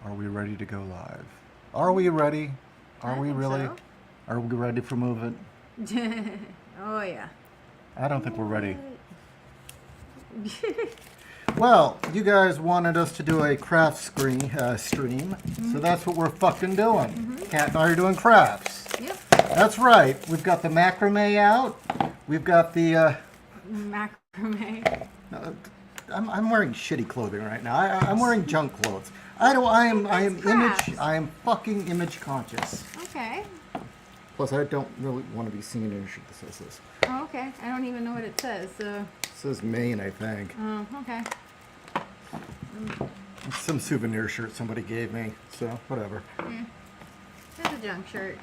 Are we ready to go live? Are we ready? Are I we think really? so. Are we ready for movement? Oh yeah. I don't think we're ready. Well, you guys wanted us to do a craft stream, so that's what we're fucking doing. Kat and I are doing crafts. Yep. That's right. We've got the macrame out. We've got the. Macrame. I'm wearing shitty clothing right now. I'm wearing junk clothes. I am crafts. image. I am fucking image conscious. Okay. Plus, I don't really want to be seen in a shirt that says this. Oh, okay. I don't even know what it says. So. It says Maine, I think. Oh, okay. It's some souvenir shirt somebody gave me, so whatever. It's a junk shirt.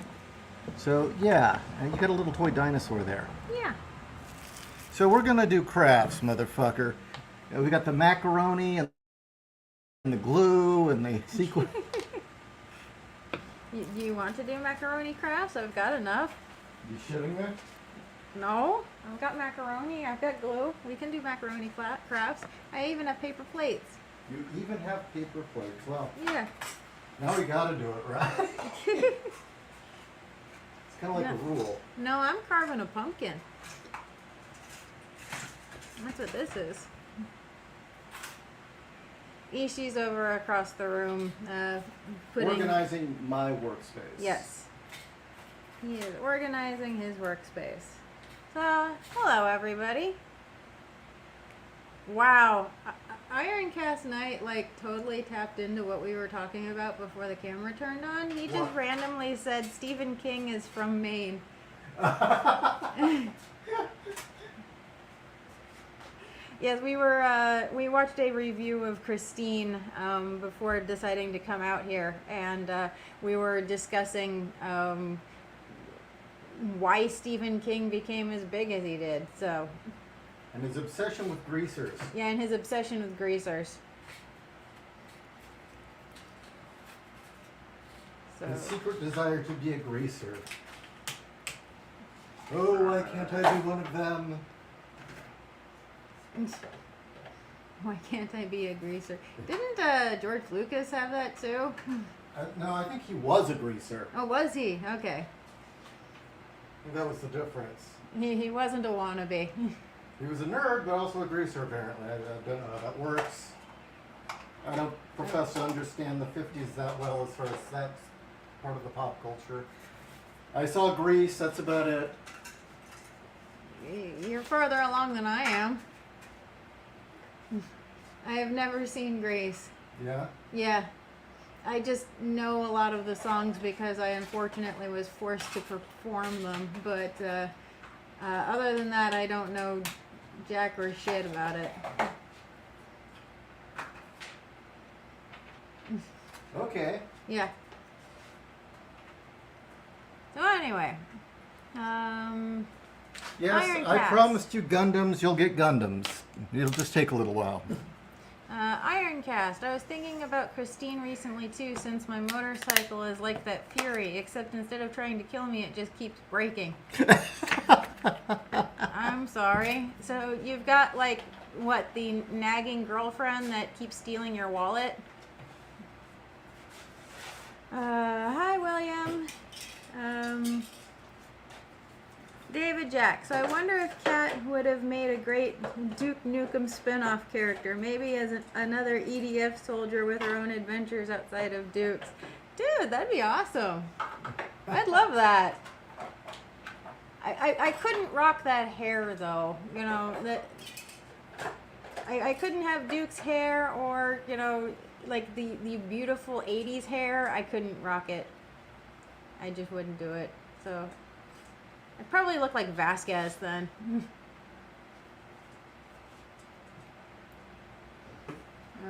So yeah, and you got a little toy dinosaur there. Yeah. So we're gonna do crafts, motherfucker. We got the macaroni and the glue and the sequin. Do you want to do macaroni crafts? I've got enough. You shitting me? No, I've got macaroni. I've got glue. We can do macaroni crafts. I even have paper plates. You even have paper plates. Well, Yeah. now we gotta do it, right? It's kind of like Yeah. a rule. No, I'm carving a pumpkin. That's what this is. Ishi's over across the room, putting. Organizing my workspace. Yes. He is organizing his workspace. So, hello everybody. Wow. Ironcast Night like totally tapped into what we were talking about before the camera turned on. He just What? randomly said Stephen King is from Maine. Yes, we watched a review of Christine before deciding to come out here, and we were discussing why Stephen King became as big as he did. So, And his obsession with greasers. yeah, and his obsession with greasers. So, His secret desire to be a greaser. Oh, why can't I be one of them? why can't I be a greaser? Didn't George Lucas have that too? No, I think he was a greaser. Oh, was he? Okay. I think that was the difference. He wasn't a wannabe. He was a nerd, but also a greaser, apparently. I don't know how that works. I don't profess to understand the 50s that well as far as that's part of the pop culture. I saw Grease, that's about it. You're further along than I am. I have never seen Grease. Yeah? Yeah. I just know a lot of the songs because I unfortunately was forced to perform them. But other than that, I don't know jack or shit about it. Okay. Yeah. So anyway. Yes, Iron I Cast. promised you Gundams, you'll get Gundams. It'll just take a little while. Ironcast. I was thinking about Christine recently too, since my motorcycle is like that Fury, except instead of trying to kill me, it just keeps breaking. I'm sorry. So you've got like, what, the nagging girlfriend that keeps stealing your wallet? Hi, William. David Jack. So I wonder if Kat would have made a great Duke Nukem spin-off character, maybe as another EDF soldier with her own adventures outside of Duke's. Dude, that'd be awesome. I'd love that. I couldn't rock that hair though. You know, that I couldn't have Duke's hair or, you know, like the beautiful 80s hair. I couldn't rock it. I just wouldn't do it. So I'd probably look like Vasquez then.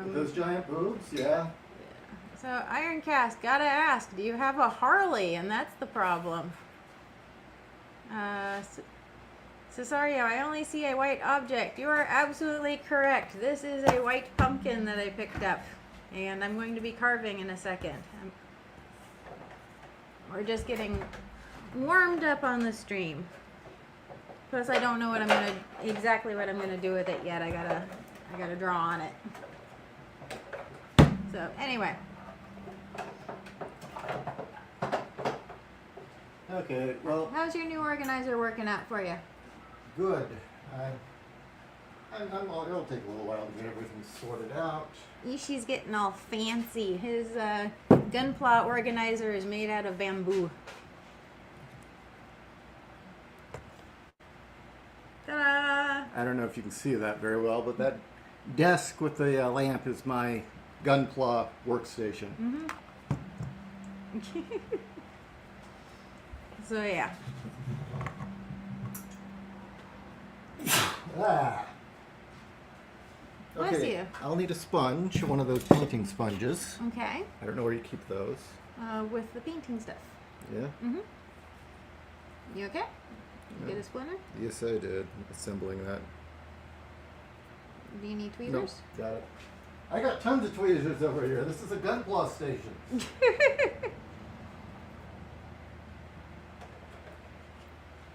With those giant boobs, yeah. So Ironcast, gotta ask, do you have a Harley? And that's the problem. Cesario, I only see a white object. You are absolutely correct. This is a white pumpkin that I picked up. And I'm going to be carving in a second. We're just getting warmed up on the stream. Plus I don't know what exactly what I'm gonna do with it yet. I gotta draw on it. So anyway, Okay, well, How's your new organizer working out for you? good. It'll take a little while to get everything sorted out. Ishi's getting all fancy. His Gunpla organizer is made out of bamboo. Ta-da! I don't know if you can see that very well, but that desk with the lamp is my Gunpla workstation. Mm-hmm. So yeah. Ah. Bless you. I'll need a sponge, one of those painting sponges. Okay. I don't know where you keep those. With the painting stuff. Yeah? Mm-hmm. You okay? You get a splinter? Yes, I did. Assembling that. Do you need No, tweezers? got it. I got tons of tweezers over here. This is a Gunpla station.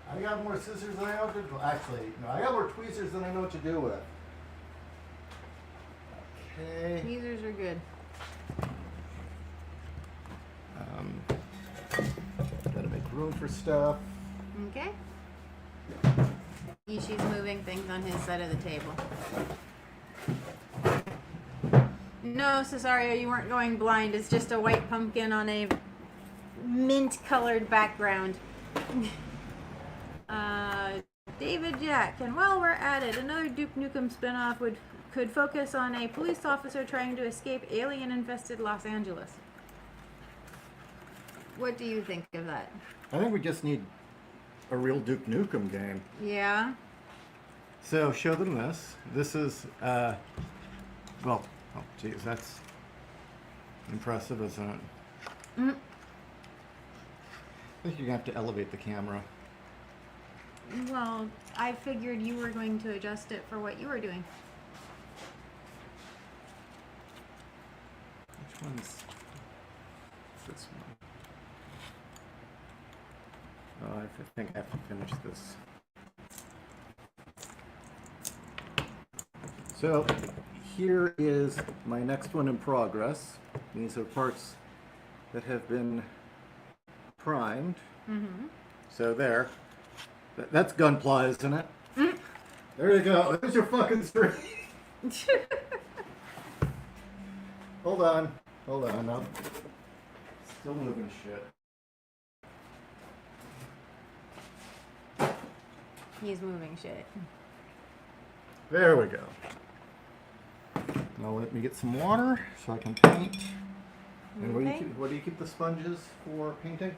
I got more scissors than I know what to do. Actually, no, I got more tweezers than I know what to do with. Okay. Tweezers are good. Gotta make room for stuff. Okay. Ishi's moving things on his side of the table. No, Cesario, you weren't going blind. It's just a white pumpkin on a mint-colored background. David Jack, and while we're at it, another Duke Nukem spinoff could focus on a police officer trying to escape alien-infested Los Angeles. What do you think of that? I think we just need a real Duke Nukem game. Yeah. So show them this. This is, well, oh geez, that's impressive, isn't it? Mm. I think you're gonna have to elevate the camera. Well, I figured you were going to adjust it for what you were doing. Which one's this one? Oh, I think I have to finish this. So here is my next one in progress. These are parts that have been primed. Mm-hmm. So there. That's Gunpla, isn't it? Mm. There you go. There's your fucking screen. Hold on. Hold on. I'm still moving shit. He's moving shit. There we go. Now let me get some water so I can paint. And Okay. where do you keep the sponges for painting?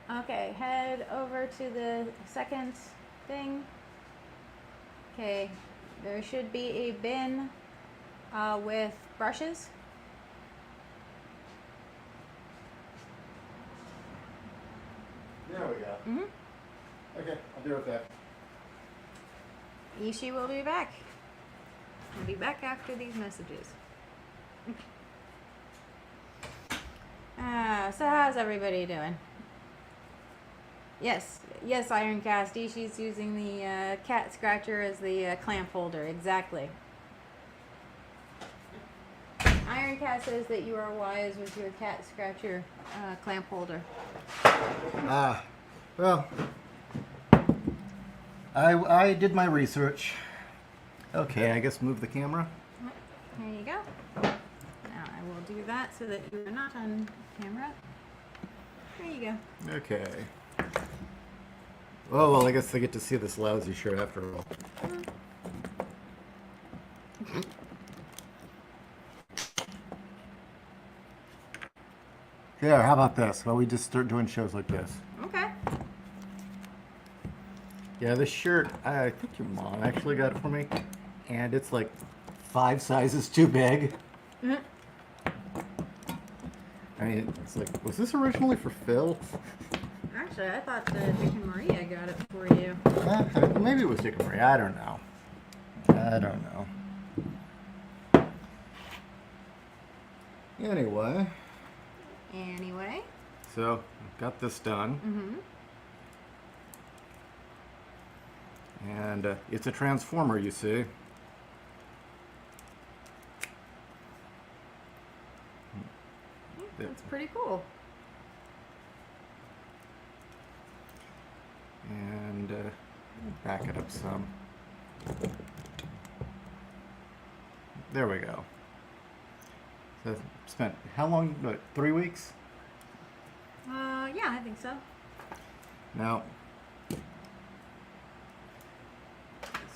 Okay, head over to the second thing. Okay, there should be a bin with brushes. There we go. Mm-hmm. Okay, I'll be right back. Ishi will be back. We'll be back after these messages. So how's everybody doing? Yes, Ironcast. Ishi's using the cat scratcher as the clamp holder. Exactly. Ironcast says that you are wise with your cat scratcher clamp holder. Well, I did my research. Okay, I guess move the camera. Here you go. Now I will do that so that you are not on camera. There you go. Okay. Well, I guess they get to see this lousy shirt after all. There, how about this? Well, we just start doing shows like this. Okay. Yeah, this shirt, I think your mom actually got it for me. And it's like 5 sizes too big. Mm-hmm. I mean, it's like, was this originally for Phil? Actually, I thought that Dick and Maria got it for you. Maybe it was Dick and Marie. I don't know. I don't know. Anyway. So, I've got this done. Mm-hmm. And it's a transformer, you see. That's pretty cool. And back it up some. There we go. So spent how long? What, 3 weeks? Yeah, I think so. Now,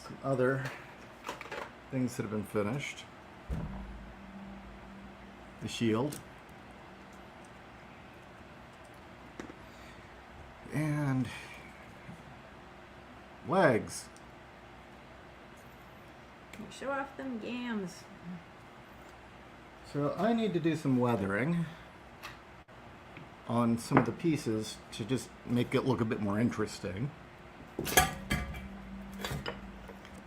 some other things that have been finished. The shield. And legs. Show off them gams. So I need to do some weathering on some of the pieces to just make it look a bit more interesting.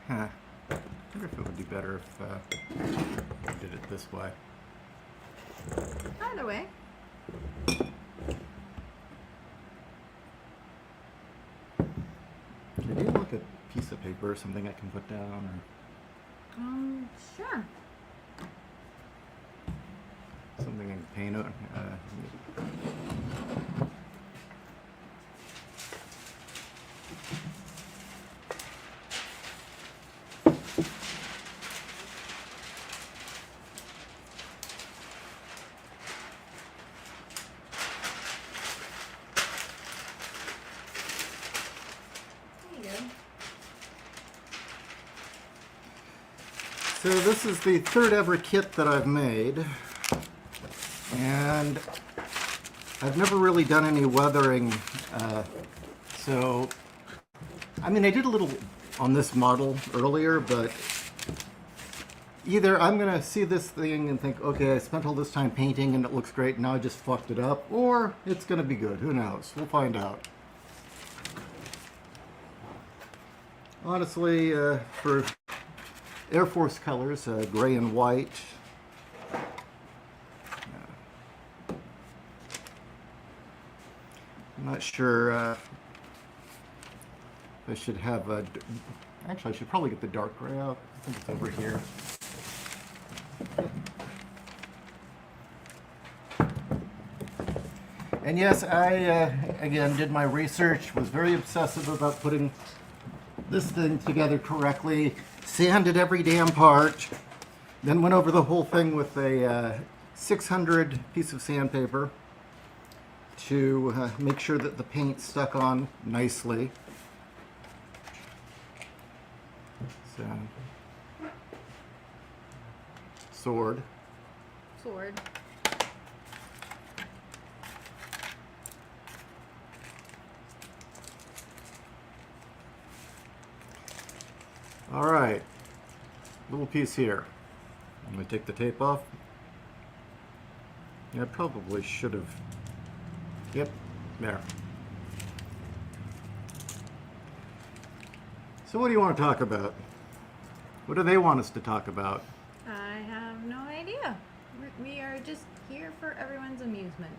I wonder if it would be better if I did it this way. Either way. Can you look at a piece of paper or something I can put down? Or Sure. something I can paint on? So this is the third ever kit that I've made, and I've never really done any weathering, so I mean I did a little on this model earlier, but either I'm gonna see this thing and think, okay, I spent all this time painting and it looks great, and now I just fucked it up, or it's gonna be good. Who knows? We'll find out. Honestly, for Air Force colors, gray and white. I'm not sure if I should have a... Actually, I should probably get the dark gray out. I think it's over here. And yes, I, again, did my research, was very obsessive about putting this thing together correctly, sanded every damn part, then went over the whole thing with a 600 piece of sandpaper to make sure that the paint stuck on nicely. So, sword. Sword. All right, little piece here. I'm gonna take the tape off. Yeah, I probably should have. Yep, there. So what do you want to talk about? What do they want us to talk about? I have no idea. We are just here for everyone's amusement.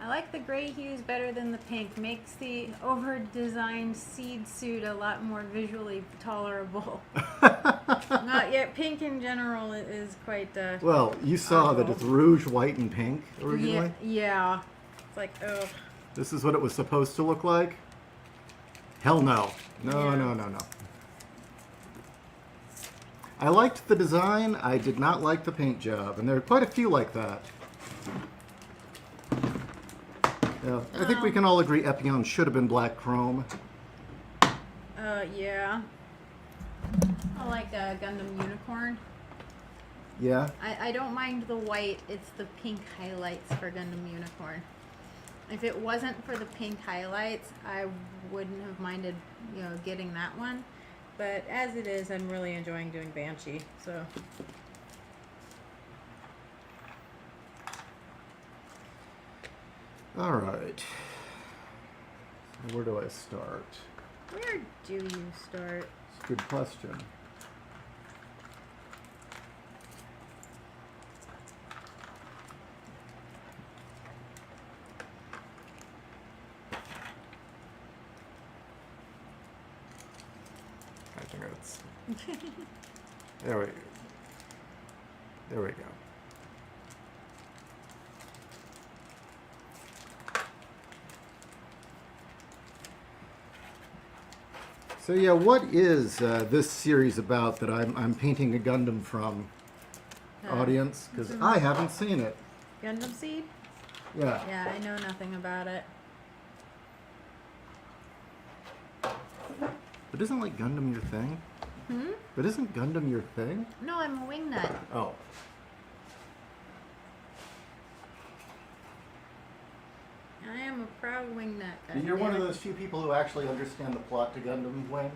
I like the gray hues better than the pink. Makes the over-designed seed suit a lot more visually tolerable. Not yet. Pink in general is quite. Well, you saw that it's rouge, white, and pink originally. Yeah. It's like, ugh. This is what it was supposed to look like. Hell no. No, Yeah. no, no, no. I liked the design. I did not like the paint job, and there are quite a few like that. Yeah, I think we can all agree Epion should have been black chrome. Yeah. I like Gundam Unicorn. Yeah? I don't mind the white. It's the pink highlights for Gundam Unicorn. If it wasn't for the pink highlights, I wouldn't have minded, getting that one. But as it is, I'm really enjoying doing Banshee. So. All right. So where do I start? Where do you start? It's a good question. I think that's... There we go. So yeah, what is this series about that I'm painting a Gundam from, audience? Because I haven't seen it. Gundam Seed? Yeah. Yeah, I know nothing about it. But isn't like Gundam your thing? But isn't Gundam your thing? No, I'm a wingnut. Oh. I am a proud wingnut. You're one of goddammit. those few people who actually understand the plot to Gundam Wing.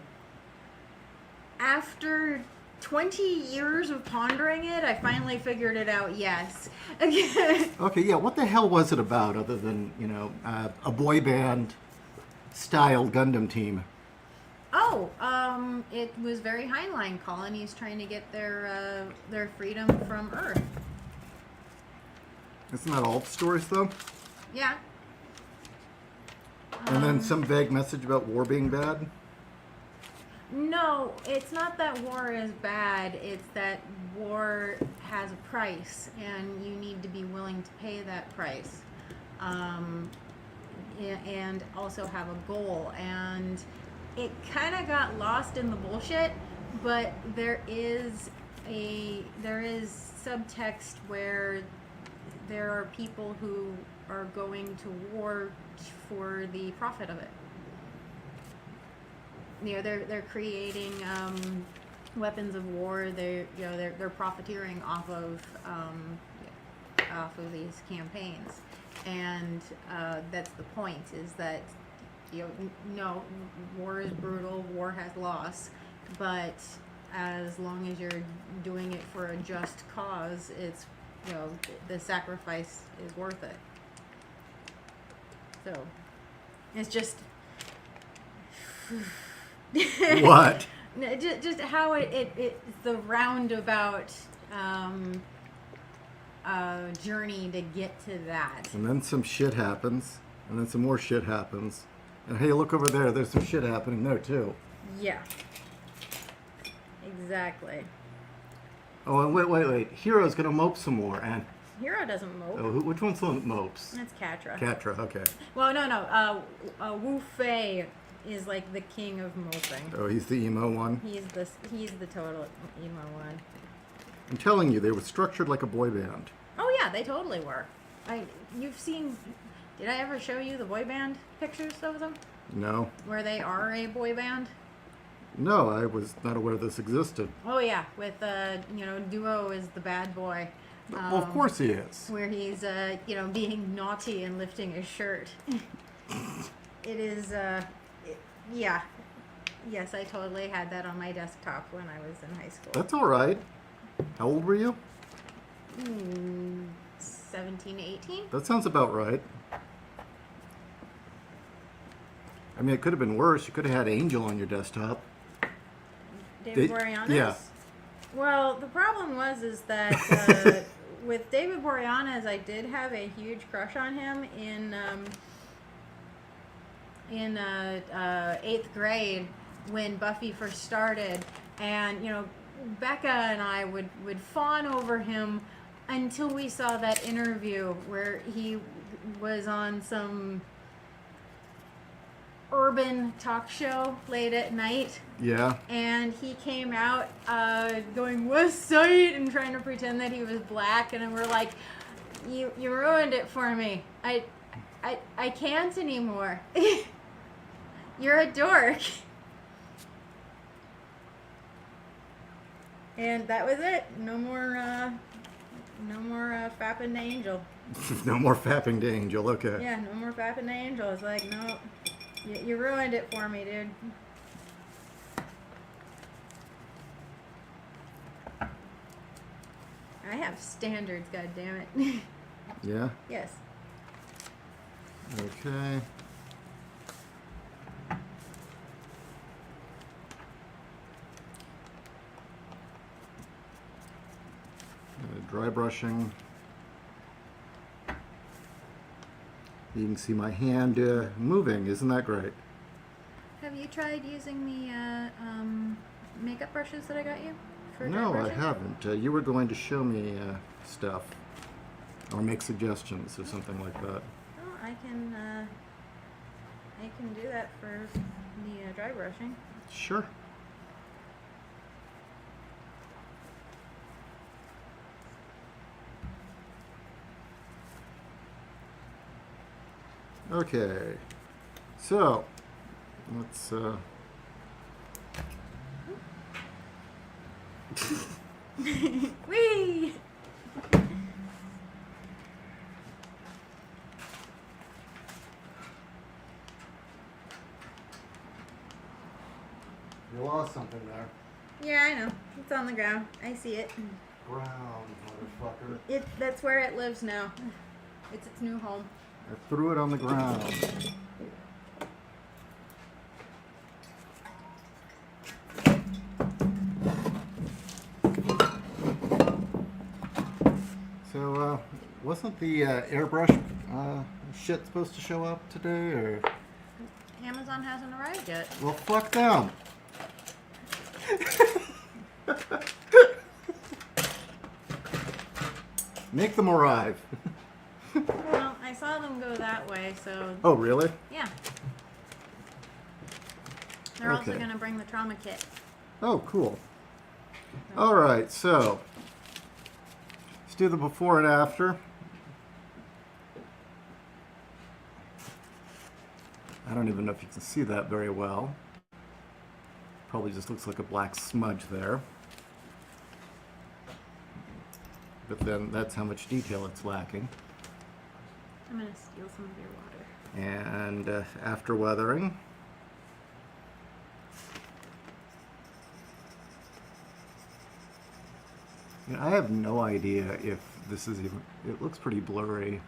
After 20 years of pondering it, I finally figured it out, yes. Okay, yeah, what the hell was it about other than, you know, a boy band style Gundam team? Oh, it was very Heinlein colonies trying to get their freedom from Earth. Isn't that all the stories, though? Yeah. And then some vague message about war being bad? No, it's not that war is bad. It's that war has a price, and you need to be willing to pay that price, and also have a goal. And it kind of got lost in the bullshit, but there is subtext where there are people who are going to war for the profit of it. You know, they're creating weapons of war. They're profiteering off of these campaigns, and that's the point. Is that no, war is brutal. War has loss, but as long as you're doing it for a just cause, it's the sacrifice is worth it. So it's just. What? just how it's the roundabout journey to get to that. And then some shit happens, and then some more shit happens. And hey, look over there, there's some shit happening there too. Yeah. Exactly. Oh, and wait. Hero's gonna mope some more, and... Hero doesn't mope. Oh, which one's the one that mopes? That's Catra. Catra, okay. Well, no. Wu Fei is like the king of moping. Oh, he's the emo one? He's the total emo one. I'm telling you, they were structured like a boy band. Oh yeah, they totally were. You've seen... Did I ever show you the boy band pictures of them? No. Where they are a boy band? No, I was not aware this existed. Oh yeah, with Duo is the bad boy. Well, of course he is. Where he's being naughty and lifting his shirt. It is yeah. Yes, I totally had that on my desktop when I was in high school. That's all right. How old were you? 17, 18? That sounds about right. I mean, it could have been worse. You could have had Angel on your desktop. David Boreanaz? Yeah. Well, the problem is that with David Boreanaz, I did have a huge crush on him in 8th grade when Buffy first started, and Becca and I would fawn over him until we saw that interview where he was on some urban talk show late at night. Yeah. And he came out going West Side and trying to pretend that he was black, and we're like, you ruined it for me. I can't anymore. You're a dork. And that was it. No more fapping to Angel. No more fapping to Angel, okay. Yeah, no more fapping to Angel. It's like, no, you ruined it for me, dude. I have standards, goddammit. Yeah? Yes. Okay. Dry brushing. You can see my hand moving. Isn't that great? Have you tried using the makeup brushes that I got you? For dry No, I brushing? haven't. You were going to show me stuff or make suggestions or something like that. Oh, I can do that for the dry brushing. Sure. Okay. So, let's Whee! you lost something there. Yeah, I know. It's on the ground. I see it. Ground, motherfucker. That's where it lives now. It's its new home. I threw it on the ground. So, wasn't the airbrush shit supposed to show up today, or? Amazon hasn't arrived yet. Well, fuck them. Make them arrive. Well, I saw them go that way, so Oh, really? yeah. They're also Okay. going to bring the trauma kit. Oh, cool. All right, so let's do the before and after. I don't even know if you can see that very well. Probably just looks like a black smudge there. But then that's how much detail it's lacking. I'm going to steal some of your water. And after weathering, you know, I have no idea if this is even, it looks pretty blurry.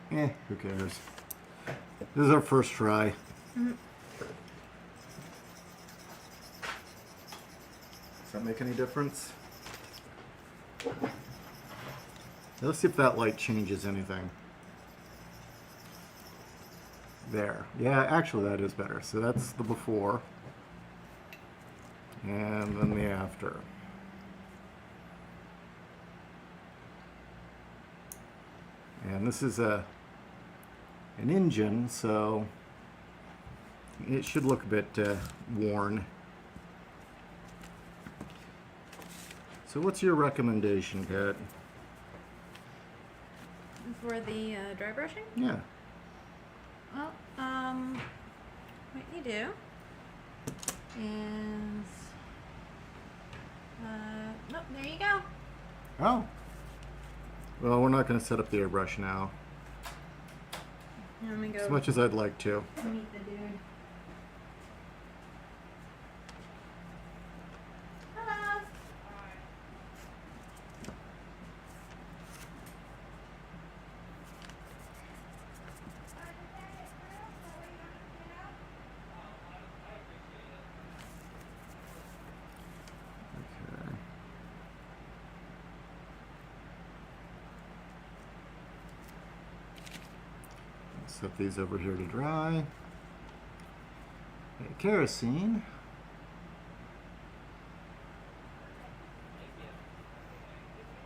Who cares? This is our first try. Mm-hmm. Does that make any difference? Let's see if that light changes anything. There. Yeah, actually that is better. So that's the before. And then the after. And this is an engine, so it should look a bit worn. So what's your recommendation, Kat? For the dry brushing? Yeah. Well, what you do is, nope, there you go. Oh. Well, we're not going to set up the airbrush now, Let me go as much as I'd like to. meet the dude. Hello. Okay. Set these over here to dry. Kerosene.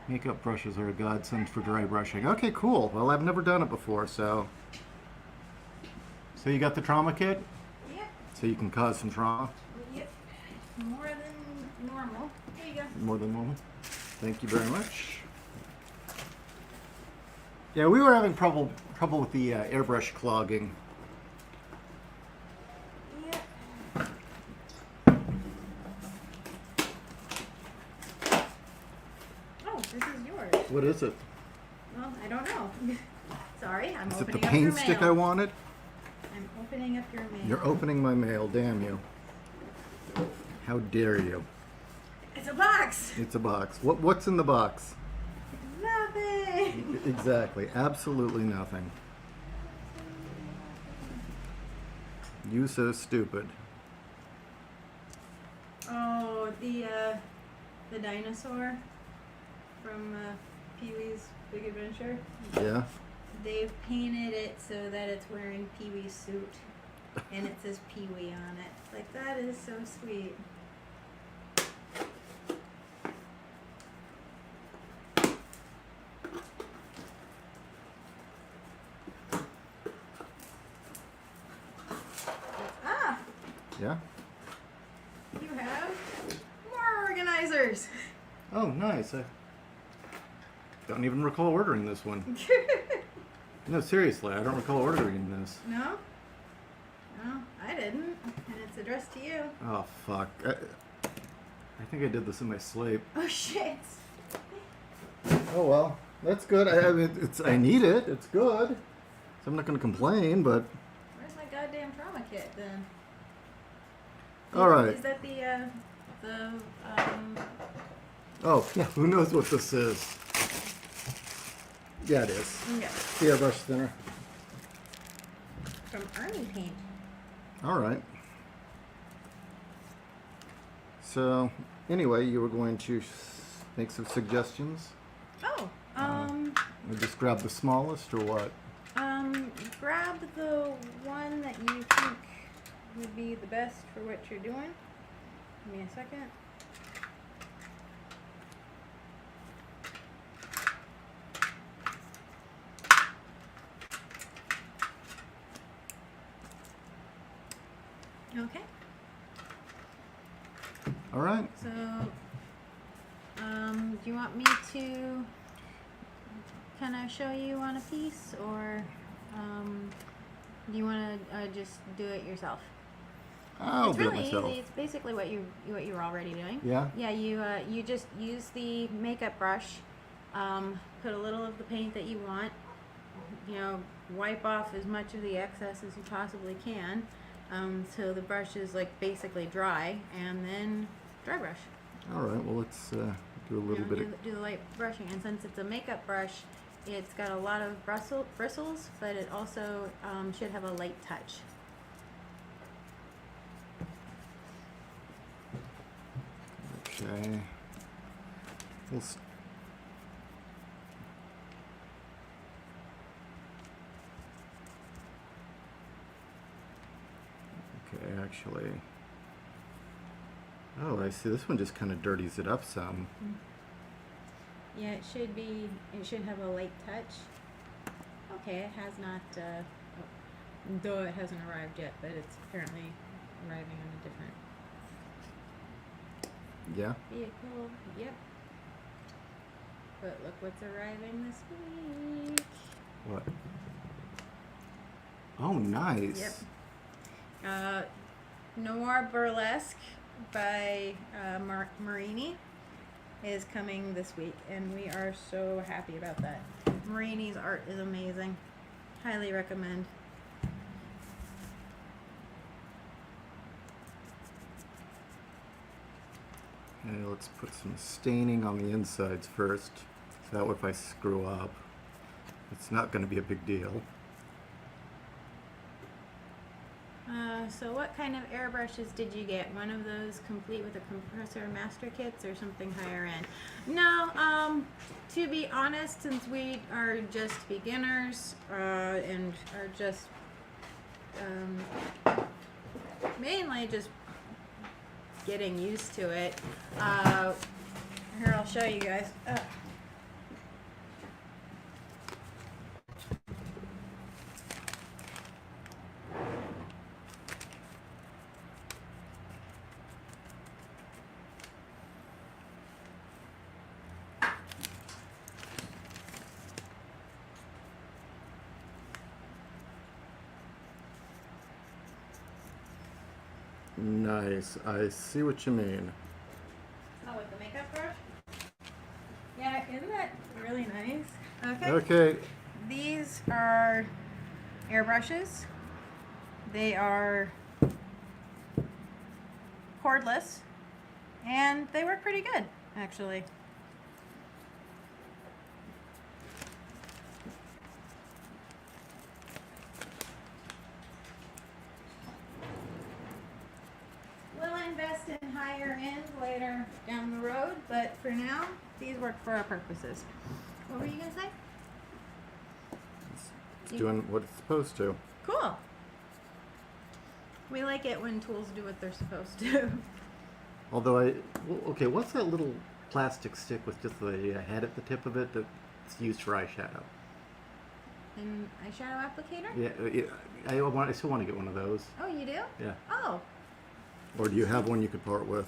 Makeup brushes are a godsend for dry brushing. Okay, cool. Well, I've never done it before, so. So you got the trauma kit? Yep. So you can cause some trauma? Yep. More than normal. There you go. More than normal. Thank you very much. Yeah, we were having trouble with the airbrush clogging. Yep. Oh, this is yours. What is it? Well, I don't know. Sorry, I'm Is it the opening up paint your stick mail. I wanted? I'm opening up your mail. You're opening my mail, damn you. How dare you? It's a box. It's a box. What's in the box? Nothing. Exactly. Absolutely nothing. You so stupid. Oh, the dinosaur from Pee-wee's Big Adventure. Yeah? They've painted it so that it's wearing Pee-wee's suit, and it says Pee-wee on it. Like, that is so sweet. Ah! Yeah? $8. Oh, nice. I don't even recall ordering this one. No, seriously, I don't recall ordering this. No? No, I didn't. And it's addressed to you. Oh, fuck. I think I did this in my sleep. Oh, shit. Oh, well. That's good. I mean, I need it. It's good. So I'm not going to complain, but... Where's my goddamn trauma kit, then? All right. Is that Oh, yeah, who knows what this is? Yeah, it is. Yeah. The airbrush thinner. From Army Paint. All right. So, anyway, you were going to make some suggestions? Oh, We just grab the smallest, or what? grab the one that you think would be the best for what you're doing. Give me a second. Okay. All right. So, do you want me to kind of show you on a piece, or do you want to just do it yourself? I'll It's do really it myself. easy. It's basically what you were already doing. Yeah? Yeah. You just use the makeup brush. Put a little of the paint that you want. You know, wipe off as much of the excess as you possibly can. So the brush is like basically dry, and then dry brush. All right, well, let's do a little bit of... Do the light brushing, and since it's a makeup brush, it's got a lot of bristles, but it also should have a light touch. Okay. We'll okay, actually... Oh, I see. This one just kind of dirties it up some. Yeah, it should have a light touch. Okay, it has not, though it hasn't arrived yet, but it's apparently arriving on a different Yeah? vehicle. Yep. But look what's arriving this week. What? Oh, nice. Yep. Noir Burlesque by Marini is coming this week, and we are so happy about that. Marini's art is amazing. Highly recommend. Okay, let's put some staining on the insides first. So that way if I screw up, it's not going to be a big deal. So what kind of airbrushes did you get? One of those complete with a compressor master kits, or something higher end? No, to be honest, since we are just beginners and are just mainly just getting used to it, here, I'll show you guys. Nice. I see what you mean. Oh, with the makeup brush? Yeah, isn't that really nice? Okay. Okay. These are airbrushes. They are cordless, and they work pretty good, actually. We'll invest in higher end later down the road, but for now, these work for our purposes. What were you gonna say? It's doing what it's supposed to. Cool. We like it when tools do what they're supposed to. Although okay, what's that little plastic stick with just the head at the tip of it that's used for eyeshadow? An eyeshadow applicator? Yeah, I still want to get one of those. Oh, you do? Yeah. Oh. Or do you have one you could part with?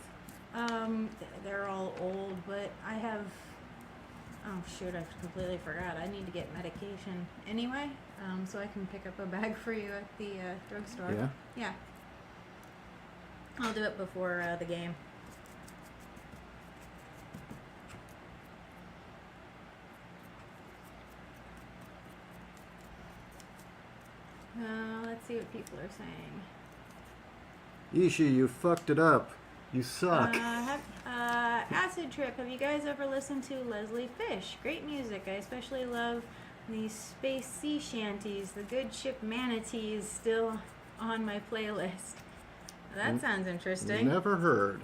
They're all old, but I have. Oh shoot! I completely forgot. I need to get medication anyway, so I can pick up a bag for you at the drugstore. Yeah? Yeah. I'll do it before the game. Let's see what people are saying. Ishi, you fucked it up. You suck. Acid Trip. Have you guys ever listened to Leslie Fish? Great music. I especially love the space sea shanties. The good ship manatees still on my playlist. That sounds interesting. Never heard.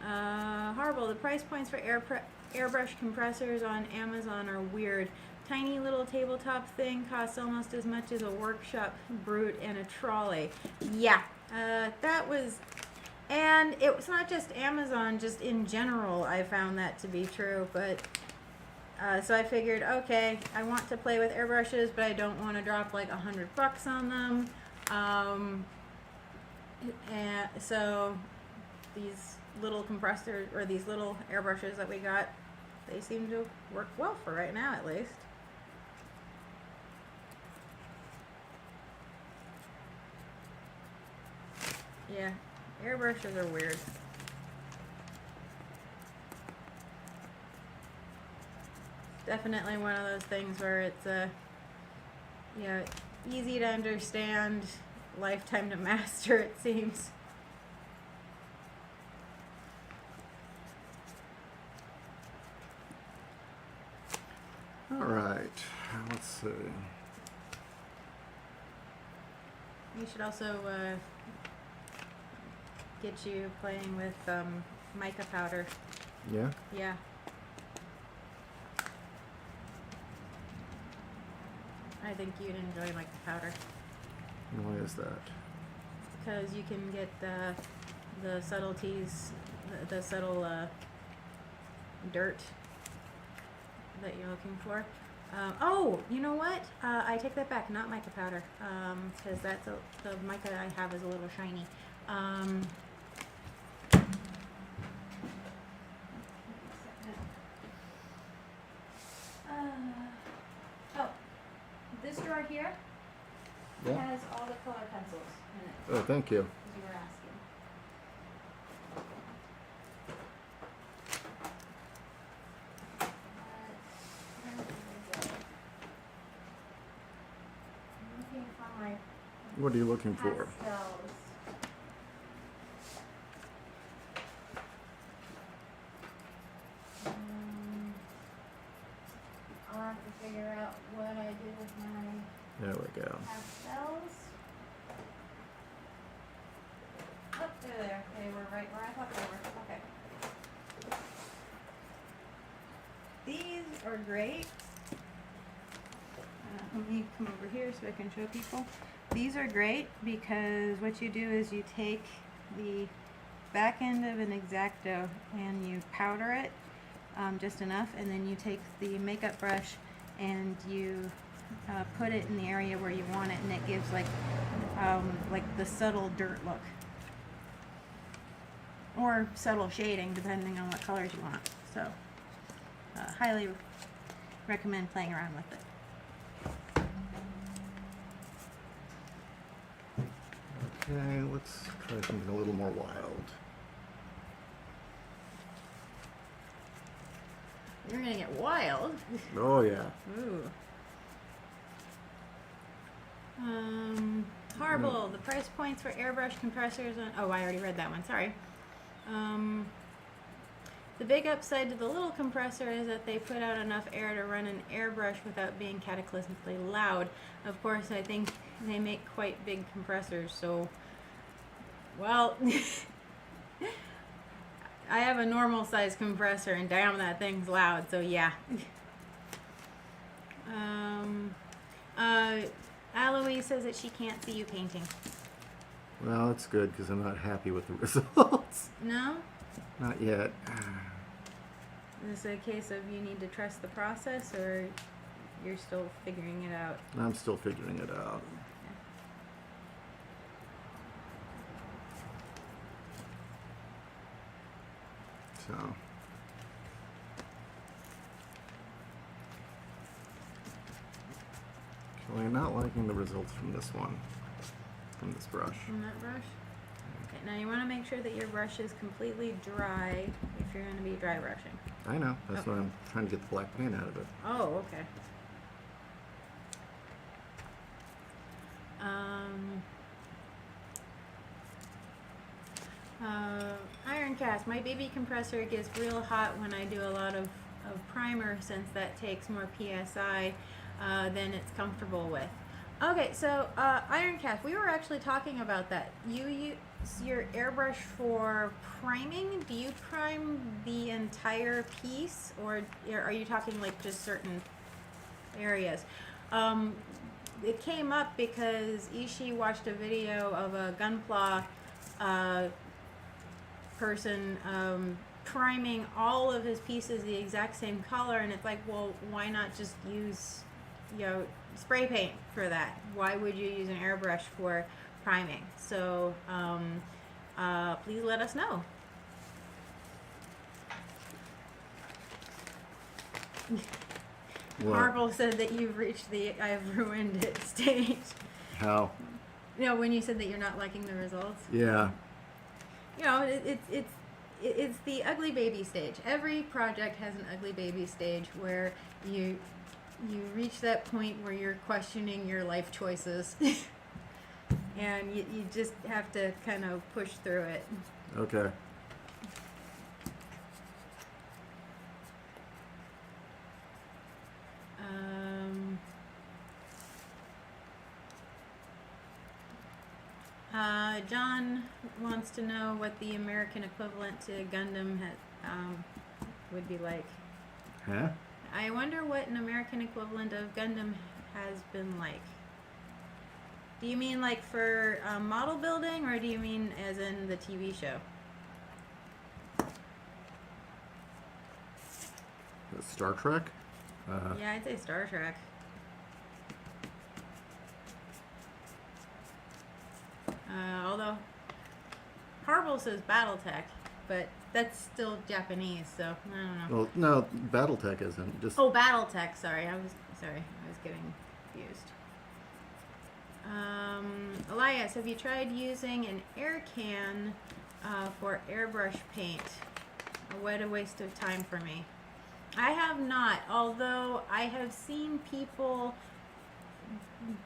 Horrible. The price points for airbrush compressors on Amazon are weird. Tiny little tabletop thing costs almost as much as a workshop brute and a trolley. Yeah, that was, and it was not just Amazon, just in general I found that to be true, but so I figured, okay, I want to play with airbrushes, but I don't want to drop like $100 on them. And so these little compressors, or these little airbrushes that we got, they seem to work well for right now at least. Yeah, airbrushes are weird. Definitely one of those things where it's easy to understand, lifetime to master, it seems. All right. Let's see. You should also get you playing with mica powder. Yeah? Yeah. I think you'd enjoy mica powder. Why is that? Because you can get the subtleties, the subtle dirt that you're looking for. Oh, you know what? I take that back. Not mica powder, because that's the mica I have is a little shiny. Oh, this drawer here Yeah? has all the color pencils in it. Oh, thank you. As you were asking. I'm looking for my What are you looking for? pastels. I'll have to figure out what I did with my There we go. pastels. Oh, they're there. They were right where I thought they were. Okay. These are great. Let me come over here so I can show people. These are great because what you do is you take the back end of an X-Acto and you powder it just enough, and then you take the makeup brush and you put it in the area where you want it, and it gives like the subtle dirt look, or subtle shading depending on what colors you want. So highly recommend playing around with it. Okay, let's try something a little more wild. You're gonna get wild. Oh, yeah. Ooh. Horrible. The price points for airbrush compressors on. Oh, I already read that one. Sorry. The big upside to the little compressor is that they put out enough air to run an airbrush without being cataclysmically loud. Of course, I think they make quite big compressors, so, well, I have a normal size compressor, and damn, that thing's loud, so yeah. Aloise says that she can't see you painting. Well, that's good because I'm not happy with the results. No? Not yet. Is this a case of you need to trust the process, or you're still figuring it out? I'm still figuring it out. So. Actually, I'm not liking the results from this one, from this brush. From that brush? Okay, now you want to make sure that your brush is completely dry if you're going to be dry brushing. I know, that's why I'm trying to get the black paint out of it. Oh, okay. Iron cast. My baby compressor gets real hot when I do a lot of primer, since that takes more PSI than it's comfortable with. Okay, so iron cast. We were actually talking about that. You use your airbrush for priming. Do you prime the entire piece, or are you talking like just certain areas? It came up because Ishii watched a video of a Gunpla person priming all of his pieces the exact same color, and it's like, well, why not just use, spray paint for that? Why would you use an airbrush for priming? So please let us know. What? Marvel said that you've reached the "I've ruined it" stage. How? When you said that you're not liking the results. Yeah. It's the ugly baby stage. Every project has an ugly baby stage where you reach that point where you're questioning your life choices, and you just have to kind of push through it. Okay. John wants to know what the American equivalent to Gundam would be like. Huh? I wonder what an American equivalent of Gundam has been like. Do you mean like for model building, or do you mean as in the TV show? Star Trek? Yeah, I'd say Star Trek. Although Harble says BattleTech, but that's still Japanese, so I don't know. Well, no, BattleTech isn't. Just Oh, BattleTech. Sorry, I was getting confused. Elias, have you tried using an air can for airbrush paint? What a waste of time for me. I have not, although I have seen people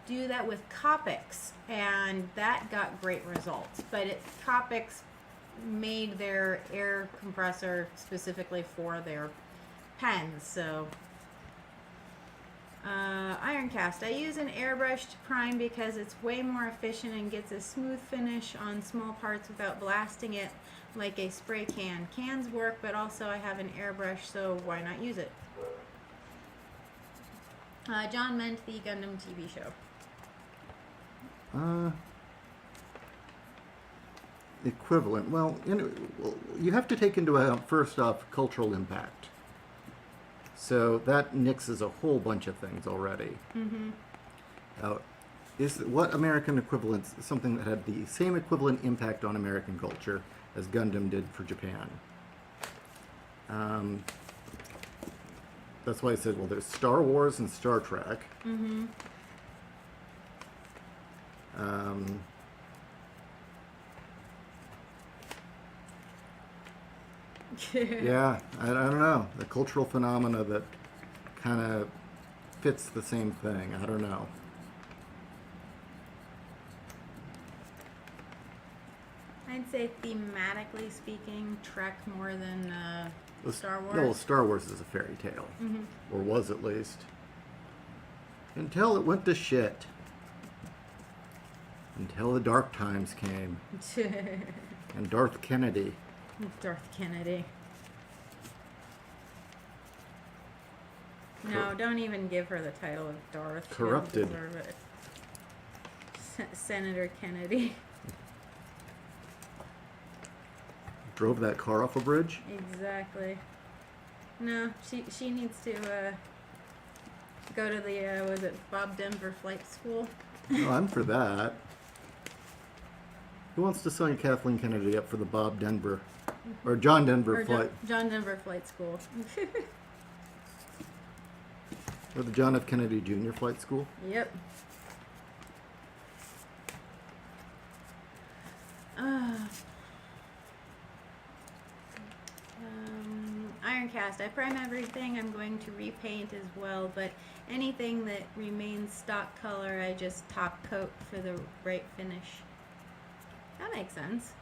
do that with Copics, and that got great results. But Copics made their air compressor specifically for their pens, so iron cast. I use an airbrush to prime because it's way more efficient and gets a smooth finish on small parts without blasting it like a spray can. Cans work, but also I have an airbrush, so why not use it? John meant the Gundam TV show. Equivalent. Well, you have to take into account, first off, cultural impact. So that nixes a whole bunch of things already. Mm-hmm. What American equivalent, something that had the same equivalent impact on American culture as Gundam did for Japan? That's why I said, well, there's Star Wars and Star Trek. Mm-hmm. Yeah, I don't know. The cultural phenomena that kind of fits the same thing. I don't know. I'd say thematically speaking, Trek more than Star Wars. No, Star Wars is a fairy tale. Mm-hmm. Or was at least. Until it went to shit. Until the dark times came. And Darth Kennedy. Darth Kennedy. No, don't even give her the title of Darth. She doesn't Corrupted. deserve it. Senator Kennedy. Drove that car off a bridge? Exactly. No, she needs to go to the was it Bob Denver Flight School? Oh, I'm for that. Who wants to sign Kathleen Kennedy up for the Bob Denver Or John Denver Or Flight. John Denver Flight School. Or the John F. Kennedy Jr. Flight School. Yep. Iron cast. I prime everything. I'm going to repaint as well, but anything that remains stock color, I just top coat for the right finish. That makes sense.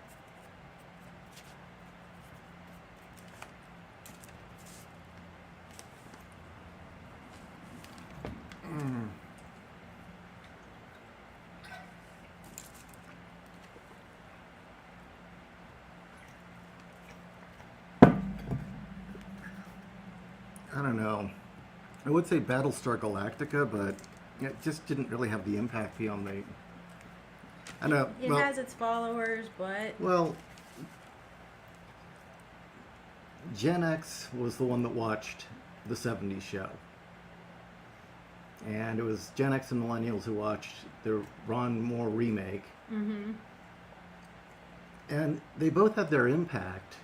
I don't know. I would say Battlestar Galactica, but it just didn't really have the impact beyond the. I know. It has its followers, but Well, Gen X was the one that watched the 70s show. And it was Gen X and Millennials who watched the Ron Moore remake. mm-hmm. And they both had their impact.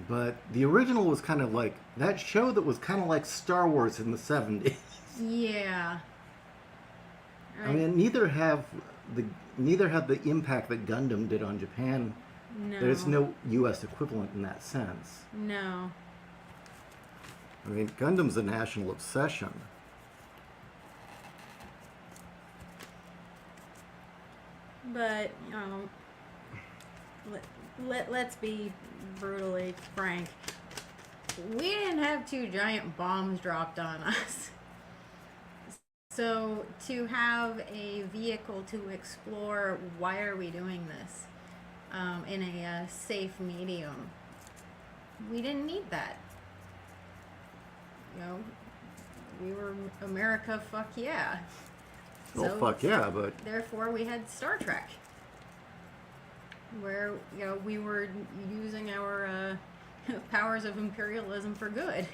But the original was kind of like that show that was kind of like Star Wars in the 70s. Yeah. I mean, neither had the impact that Gundam did on Japan. No. There's no U.S. equivalent in that sense. No. I mean, Gundam's a national obsession. But, let's be brutally frank. We didn't have two giant bombs dropped on us. So, to have a vehicle to explore, why are we doing this in a safe medium? We didn't need that. We were America, fuck yeah. Oh, So, fuck yeah, but therefore, we had Star Trek, where we were using our powers of imperialism for good.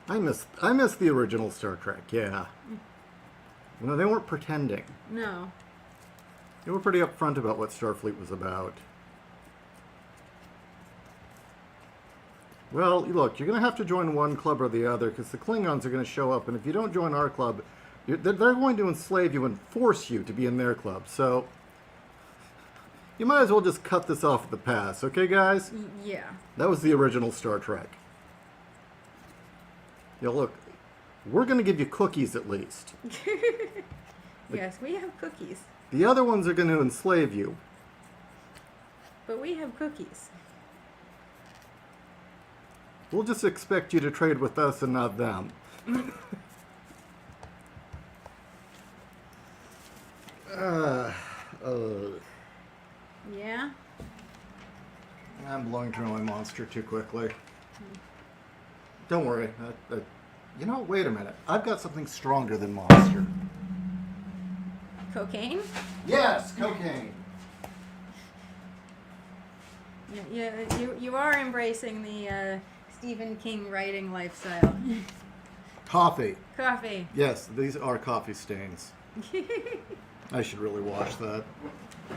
I miss the original Star Trek, yeah. They weren't pretending. No. They were pretty upfront about what Starfleet was about. Well, look, you're going to have to join one club or the other, because the Klingons are going to show up, and if you don't join our club, they're going to enslave you and force you to be in their club. So, you might as well just cut this off at the pass, okay, guys? Yeah. That was the original Star Trek. Look, we're going to give you cookies at least. Yes, we have cookies. The other ones are going to enslave you. But we have cookies. We'll just expect you to trade with us and not them. Yeah? I'm blowing through my monster too quickly. Don't worry. Wait a minute. I've got something stronger than monster. Cocaine? Yes, cocaine. Yeah, you are embracing the Stephen King writing lifestyle. Coffee. Coffee. Yes, these are coffee stains. I should really wash that.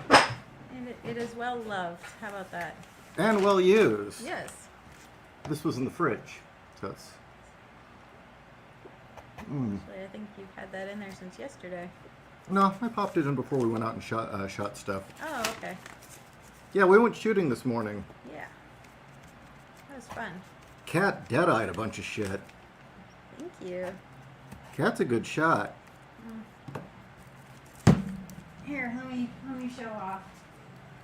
And it is well loved. How about that? And well used. Yes. This was in the fridge. So it's... Actually, I think you've had that in there since yesterday. No, I popped it in before we went out and shot stuff. Oh, okay. Yeah, we went shooting this morning. Yeah. That was fun. Cat dead-eyed a bunch of shit. Thank you. Cat's a good shot. Here, let me show off.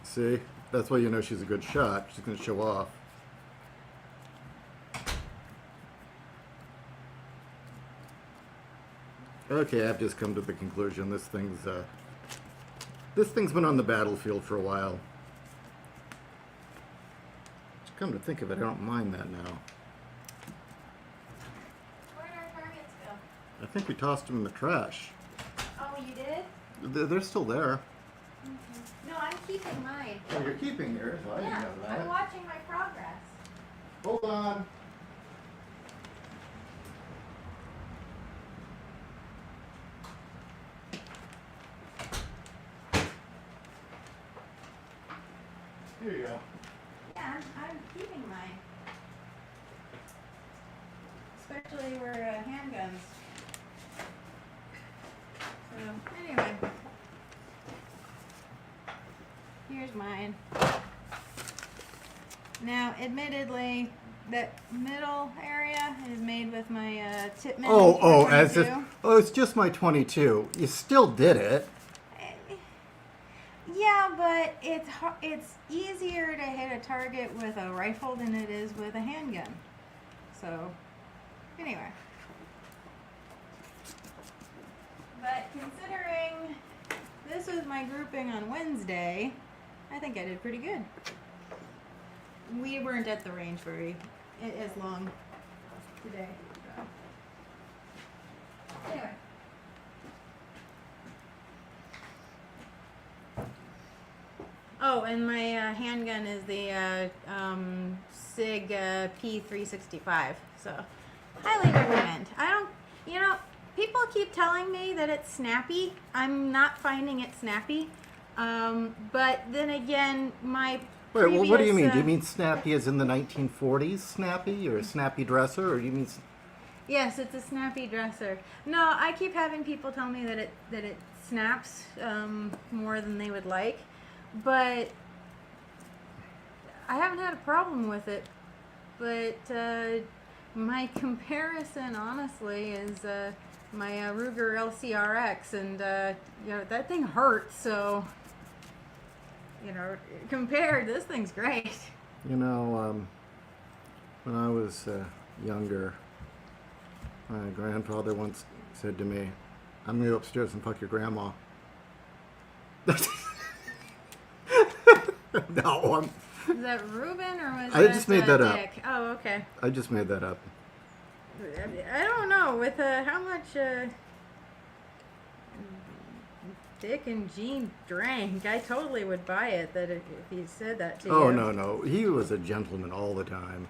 See? That's why you know she's a good shot. She's going to show off. Okay, I've just come to the conclusion this thing's been on the battlefield for a while. Come to think of it, I don't mind that now. Where'd our targets go? I think we tossed them in the trash. Oh, you did? They're still there. No, I'm keeping mine. Oh, you're keeping yours? Well, I didn't know that. I'm watching my progress. Hold on. Here you go. I'm keeping mine. Especially where handguns. So, anyway. Here's mine. Now, admittedly, that middle area is made with my Tipman. It's just my 22. You still did it. Yeah, but it's easier to hit a target with a rifle than it is with a handgun. So, anyway. But considering this was my grouping on Wednesday, I think I did pretty good. We weren't at the range as long today. So. Anyway. Oh, and my handgun is the SIG P365. So, highly recommend. People keep telling me that it's snappy. I'm not finding it snappy. But then again, my Wait, well, what do you mean? previous, Do you mean snappy as in the 1940s snappy, or a snappy dresser, or do you mean... Yes, it's a snappy dresser. No, I keep having people tell me that it snaps more than they would like, but I haven't had a problem with it. But my comparison, honestly, is my Ruger LCRX, and that thing hurts. So, compared, this thing's great. When I was younger, my grandfather once said to me, "I'm going to go upstairs and fuck your grandma." No, Is that Ruben or was I that just made that Dick? Oh, okay. I just made that up. I don't know with how much Dick and Jean drank. I totally would buy it that if he said that to you. Oh, no. He was a gentleman all the time.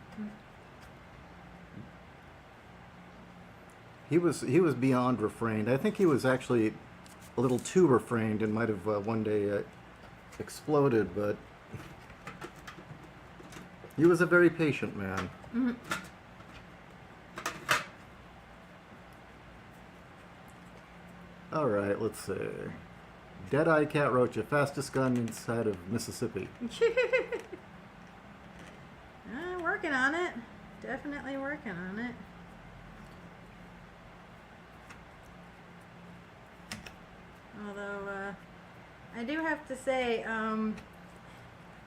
He was beyond refrained. I think he was actually a little too refrained and might have one day exploded, but he was a very patient man. Mm-hmm. All right, let's see. Dead-Eye Cat Rocha, fastest gun inside of Mississippi. Working on it. Definitely working on it. Although, I do have to say,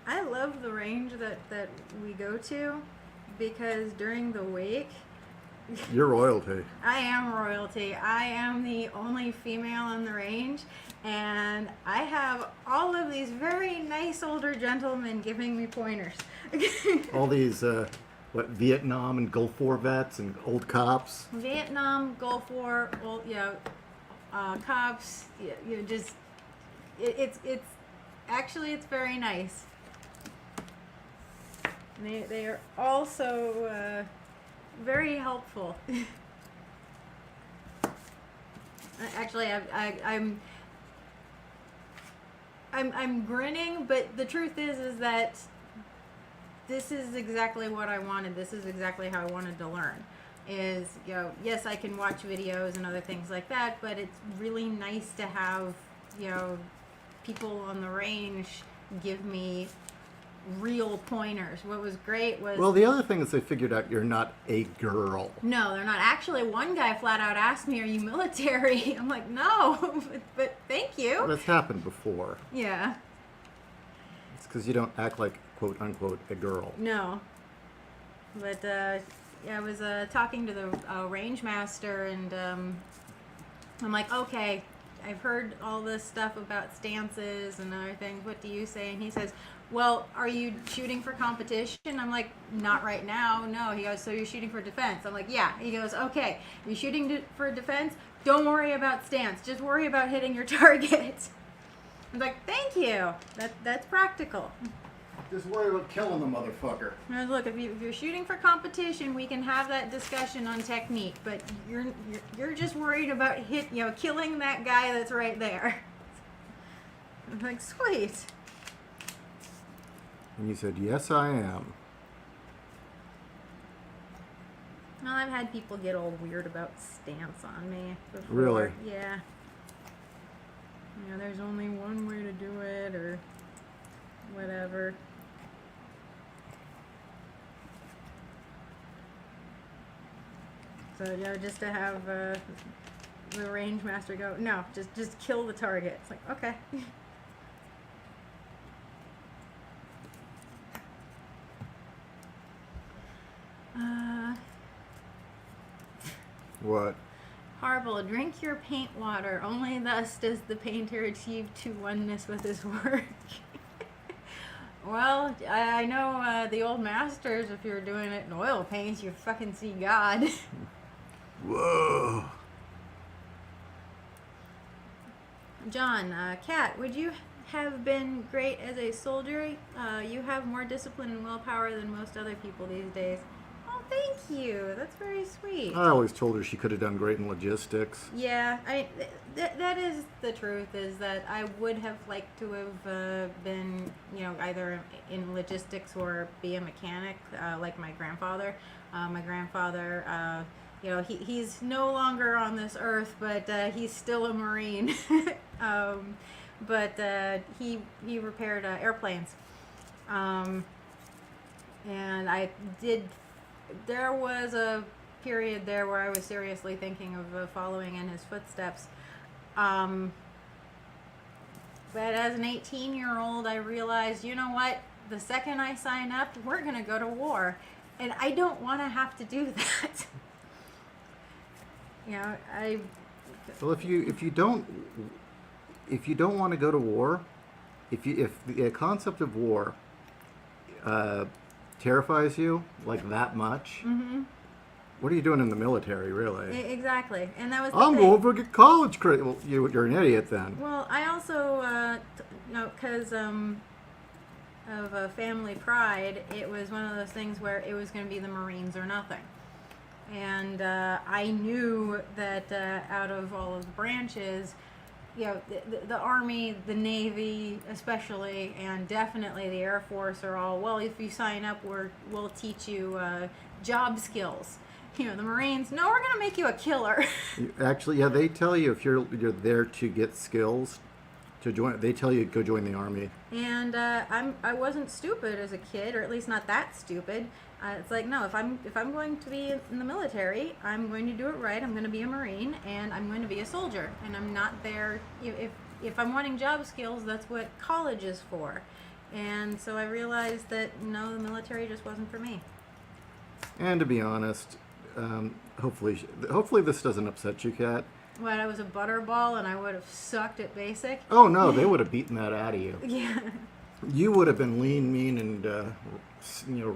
I love the range that we go to, because during the week, You're royalty. I am royalty. I am the only female on the range, and I have all of these very nice older gentlemen giving me pointers. All these, Vietnam and Gulf War vets and old cops. Vietnam, Gulf War, old, cops. It's actually it's very nice. And they are also very helpful. Actually, I'm grinning, but the truth is that this is exactly what I wanted. This is exactly how I wanted to learn. Yes, I can watch videos and other things like that, but it's really nice to have, people on the range give me real pointers. What was great was... Well, the other thing is they figured out you're not a girl. No, they're not. Actually, one guy flat out asked me, "Are you military?" I'm like, "No," but thank you. That's happened before. Yeah. It's because you don't act like, quote unquote, a girl. No. But, I was talking to the range master, and I'm like, "Okay, I've heard all this stuff about stances and other things. What do you say?" And he says, "Well, are you shooting for competition?" I'm like, "Not right now, no." He goes, "So you're shooting for defense?" I'm like, "Yeah." He goes, "Okay, you're shooting for defense? Don't worry about stance. Just worry about hitting your target." I'm like, "Thank you. That's practical." Just worry about killing the motherfucker. Now, look, if you're shooting for competition, we can have that discussion on technique, but you're just worried about killing that guy that's right there. I'm like, sweet. And you said, "Yes, I am." Well, I've had people get all weird about stance on me before. Really? Yeah. You know, there's only one way to do it, or whatever. So, you know, just to have the range master go, no, just kill the target. It's like, okay. What? Harble, drink your paint water. Only thus does the painter achieve true oneness with his work. Well, I know the old masters, if you're doing it in oil paints, you fucking see God. Whoa. John, Kat, would you have been great as a soldier? You have more discipline and willpower than most other people these days. Oh, thank you. That's very sweet. I always told her she could have done great in logistics. Yeah, that is the truth, is that I would have liked to have been, you know, either in logistics or be a mechanic, like my grandfather. My grandfather, you know, he's no longer on this earth, but he's still a Marine. But he repaired airplanes. And there was a period there where I was seriously thinking of following in his footsteps. But as an 18-year-old, I realized, you know what? The second I sign up, we're going to go to war. And I don't want to have to do that. You know, Well, if you don't want to go to war, if the concept of war terrifies you like that much, what are you doing in the military, really? Exactly, and that was the I'm thing. going to get college credit. Well, you're an idiot then. Well, I also, you know, because of family pride, it was one of those things where it was going to be the Marines or nothing. And I knew that out of all of the branches, you know, the Army, the Navy especially, and definitely the Air Force are all, well, if you sign up, we'll teach you job skills. You know, the Marines, no, we're going to make you a killer. Actually, yeah, they tell you if you're there to get skills, to join. They tell you go join the Army. And I wasn't stupid as a kid, or at least not that stupid. It's like, no, if I'm going to be in the military, I'm going to do it right. I'm going to be a Marine, and I'm going to be a soldier. And I'm not there. If I'm wanting job skills, that's what college is for. And so I realized that no, the military just wasn't for me. And to be honest, hopefully this doesn't upset you, Kat. What, I was a butterball and I would have sucked at basic? Oh no, they would have beaten that out of you. Yeah. You would have been lean, mean, and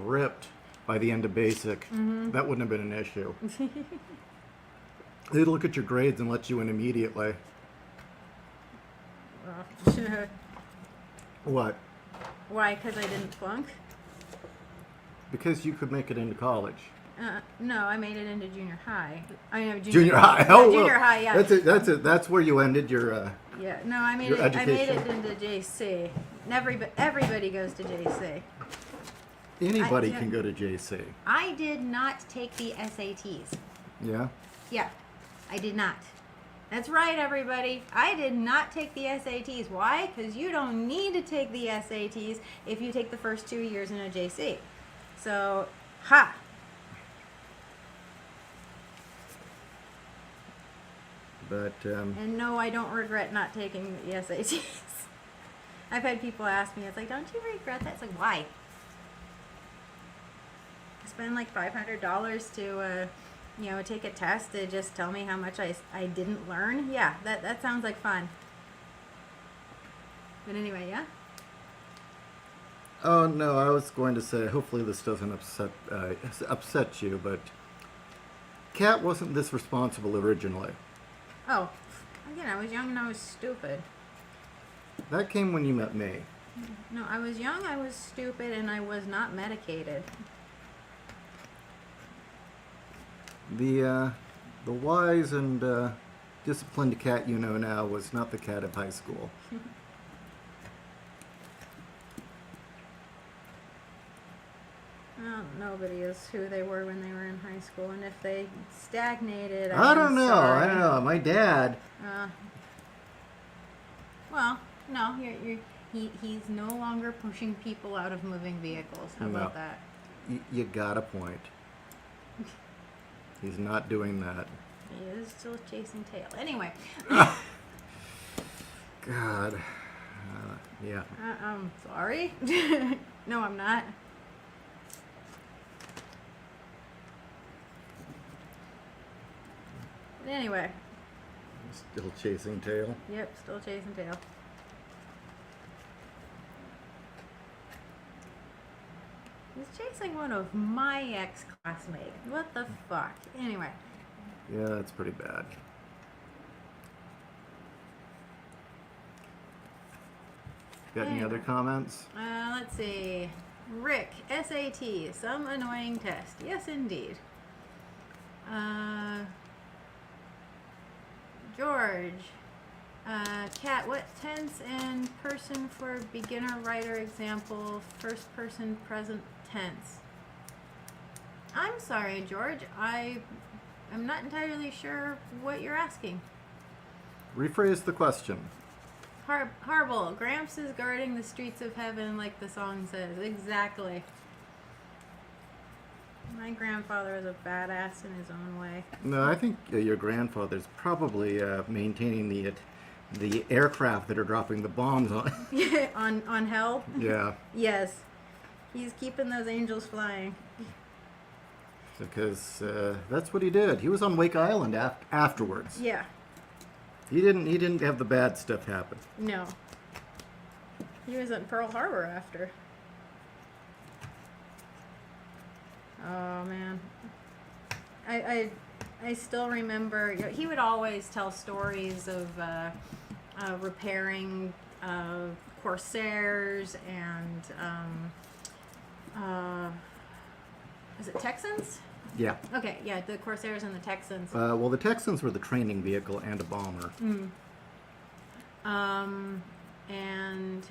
ripped by the end of basic. That wouldn't have been an issue. They'd look at your grades and let you in immediately. What? Why? Because I didn't flunk? Because you could make it into college. No, I made it into junior high. I mean, Junior high. Oh, junior well, high. Yeah. That's it. That's where you ended your. Yeah. No, I made Your it. I made education. it into JC. Everybody goes to JC. Anybody yeah. can go to JC. I did not take the SATs. Yeah. Yeah, I did not. That's right, everybody. I did not take the SATs. Why? Because you don't need to take the SATs if you take the first 2 years in a JC. So, ha. But And no, I don't regret not taking the SATs. I've had people ask me, it's like, don't you regret that? It's like, why? I spend like $500 to, take a test to just tell me how much I didn't learn. Yeah, that sounds like fun. But anyway, yeah? oh no, I was going to say hopefully this doesn't upset you, but Kat wasn't this responsible originally. Oh, again, I was young and I was stupid. That came when you met me. No, I was young, I was stupid, and I was not medicated. The wise and disciplined Kat you know now was not the Kat of high school. Oh, no, nobody is who they were when they were in high school, and if they stagnated, I don't I'm know. sorry. I don't know. My dad. Well, no, he's no longer pushing people out of moving vehicles. How about No. that? You got a point. He's not doing that. He is still chasing tail. Anyway, God. Yeah. I'm sorry. No, I'm not. But anyway, Still chasing tail. yep, still chasing tail. He's chasing one of my ex-classmates. What the fuck? Anyway. Yeah, that's pretty bad. Got any other comments? Let's see. Rick, SAT, some annoying test. Yes, indeed. George, Kat, what tense and person for beginner writer example, first person present tense? I'm sorry, George. I'm not entirely sure what you're asking. Rephrase the question. Harble, Gramps is guarding the streets of heaven like the song says. Exactly. My grandfather was a badass in his own way. No, I think your grandfather's probably maintaining the aircraft that are dropping the bombs on. on hell? Yeah, Yes. He's keeping those angels flying. because that's what he did. He was on Wake Island afterwards. Yeah. He didn't have the bad stuff happen. No. He was at Pearl Harbor after. Oh man. I still remember, you know, he would always tell stories of repairing Corsairs and is it Texans? Yeah. Okay, yeah, the Corsairs and the Texans. Well, the Texans were the training vehicle and a bomber. And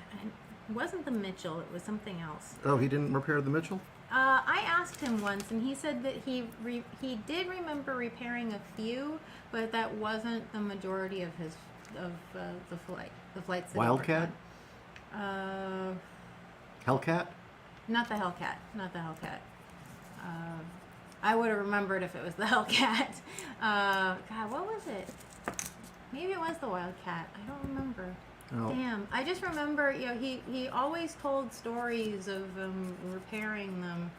it wasn't the Mitchell, it was something else. Oh, he didn't repair the Mitchell? I asked him once, and he said that he did remember repairing a few, but that wasn't the majority of the flights. That Wildcat? He worked on. Hellcat? Not the Hellcat. Not the Hellcat. I would have remembered if it was the Hellcat. God, what was it? Maybe it was the Wildcat. I don't remember. Oh. Damn. I just remember, you know, he always told stories of repairing them.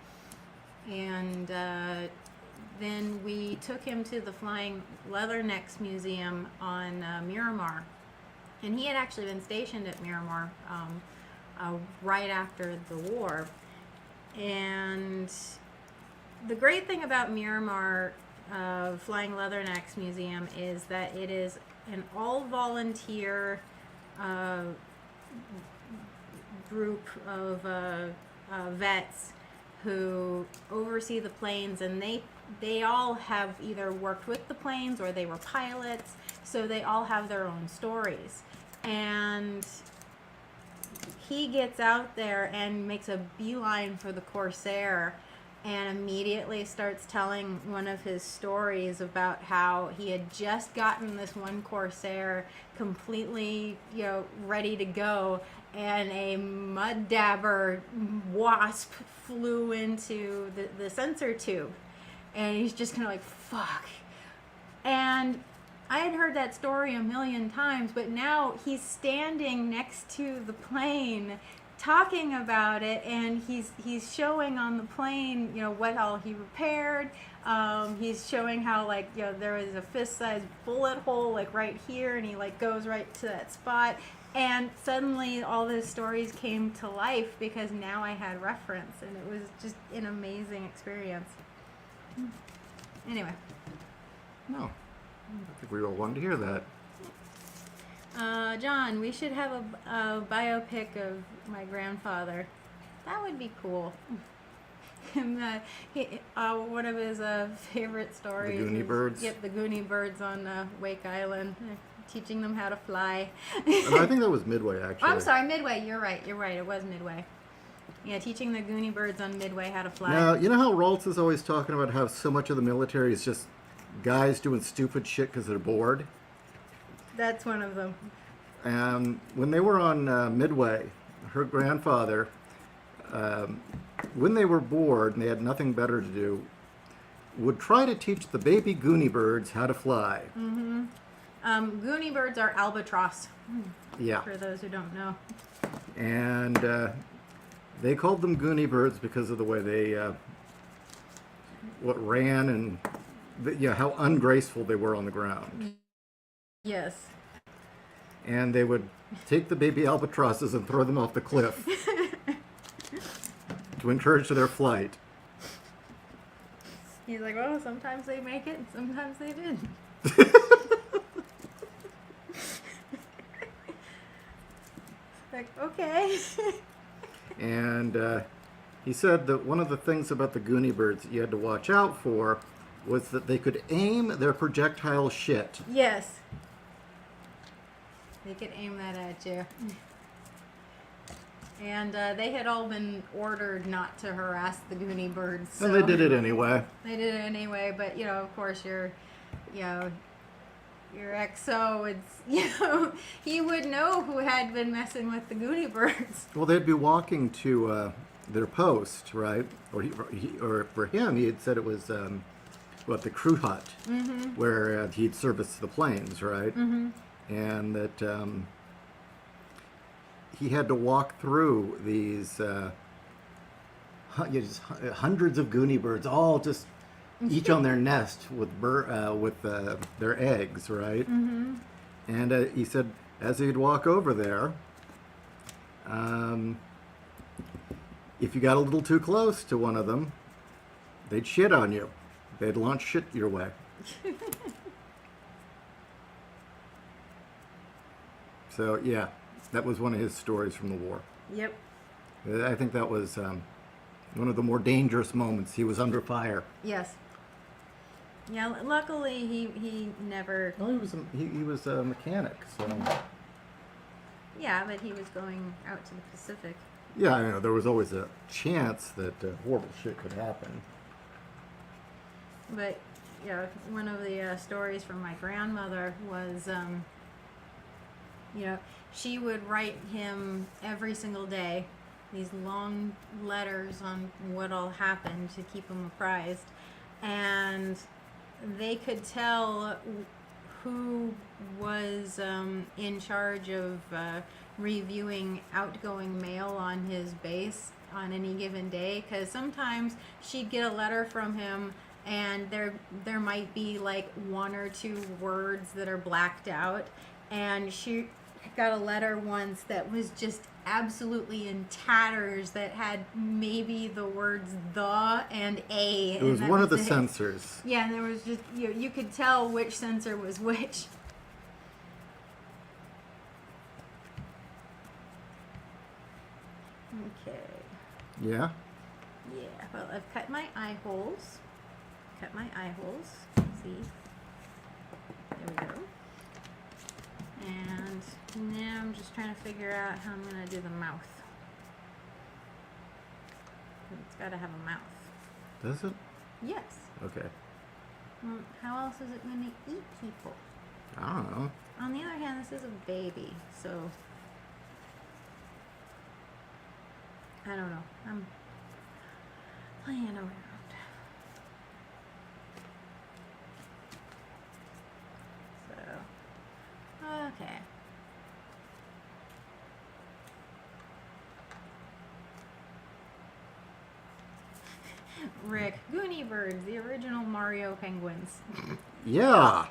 And then we took him to the Flying Leathernecks Museum on Miramar. And he had actually been stationed at Miramar right after the war. And the great thing about Miramar Flying Leathernecks Museum is that it is an all-volunteer group of vets who oversee the planes, and they all have either worked with the planes or they were pilots, so they all have their own stories. And he gets out there and makes a beeline for the Corsair and immediately starts telling one of his stories about how he had just gotten this one Corsair completely, you know, ready to go, and a mud dabber wasp flew into the sensor tube, and he's just kind of like, fuck. And I had heard that story a million times, but now he's standing next to the plane talking about it, and he's showing on the plane, you know, what all he repaired. He's showing how, like, you know, there was a fist-sized bullet hole like right here, and he like goes right to that spot, and suddenly all those stories came to life because now I had reference, and it was just an amazing experience. Anyway. No. I think we all wanted to hear that. John, we should have a biopic of my grandfather. That would be cool. One of his favorite stories. The Goonie Birds? Yep, the Goonie Birds on Wake Island, teaching them how to fly. I think that was Midway, actually. I'm sorry, Midway. You're right. It was Midway. Yeah, teaching the Goonie birds on Midway how to fly. Now, you know how Raltz is always talking about how so much of the military is just guys doing stupid shit because they're bored? That's one of them. And when they were on Midway, her grandfather, when they were bored and they had nothing better to do, would try to teach the baby Goonie birds how to fly. Goonie birds are albatross, Yeah. for those who don't know. And they called them Goonie birds because of the way they ran and how ungraceful they were on the ground. Yes. And they would take the baby albatrosses and throw them off the cliff to encourage their flight. He's like, well, sometimes they make it, and sometimes they didn't. Like, okay. And he said that one of the things about the Goonie birds that you had to watch out for was that they could aim their projectile shit. Yes. They could aim that at you. And they had all been ordered not to harass the Goonie birds. So And they did it anyway. They did it anyway, but of course, your XO, he would know who had been messing with the Goonie birds. Well, they'd be walking to their post, right? Or for him, he had said it was the crew hut, where he'd service the planes, right? And that he had to walk through these hundreds of Goonie birds, all just each on their nest with their eggs, right? And he said as he'd walk over there, if you got a little too close to one of them, they'd shit on you. They'd launch shit your way. So, yeah, that was one of his stories from the war. Yep. I think that was one of the more dangerous moments. He was under fire. Yes. Yeah, luckily he never... Well, he was a mechanic, so... Yeah, but he was going out to the Pacific. Yeah, I know, there was always a chance that horrible shit could happen. But, one of the stories from my grandmother was... she would write him every single day these long letters on what all happened to keep him apprised. And they could tell who was in charge of reviewing outgoing mail on his base on any given day, because sometimes she'd get a letter from him and there might be like one or two words that are blacked out, and she got a letter once that was just absolutely in tatters that had maybe the words the and a. It was one of the censors. Yeah, and there was just, you could tell which censor was which. Okay. Yeah? Yeah, well, I've cut my eye holes. See? There we go. And now I'm just trying to figure out how I'm going to do the mouth. It's got to have a mouth. Does it? Yes. Okay. How else is it going to eat people? I don't know. On the other hand, this is a baby, so I don't know. I'm playing around. So, okay. Rick, Goonie Birds, the original Mario penguins. Yeah.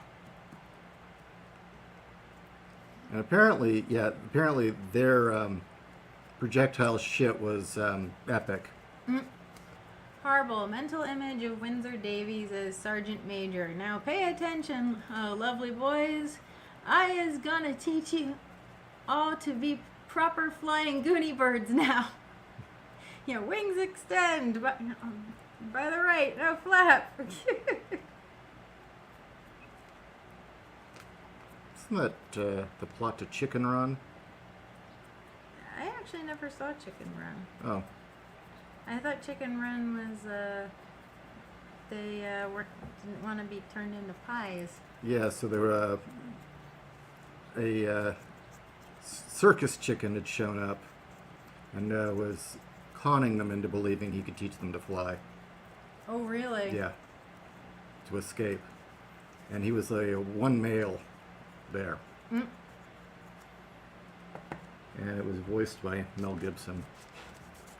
And apparently their projectile shit was epic. Horrible mental image of Windsor Davies as Sergeant Major. Now pay attention, lovely boys. I is gonna teach you all to be proper flying Goonie birds now. Wings extend by the right, no flap. Isn't that the plot to Chicken Run? I actually never saw Chicken Run. Oh, I thought Chicken Run was they didn't want to be turned into pies. Yeah, so there were a circus chicken had shown up and was conning them into believing he could teach them to fly. Oh, really? Yeah, to escape. And he was a one male there. Mm. And it was voiced by Mel Gibson.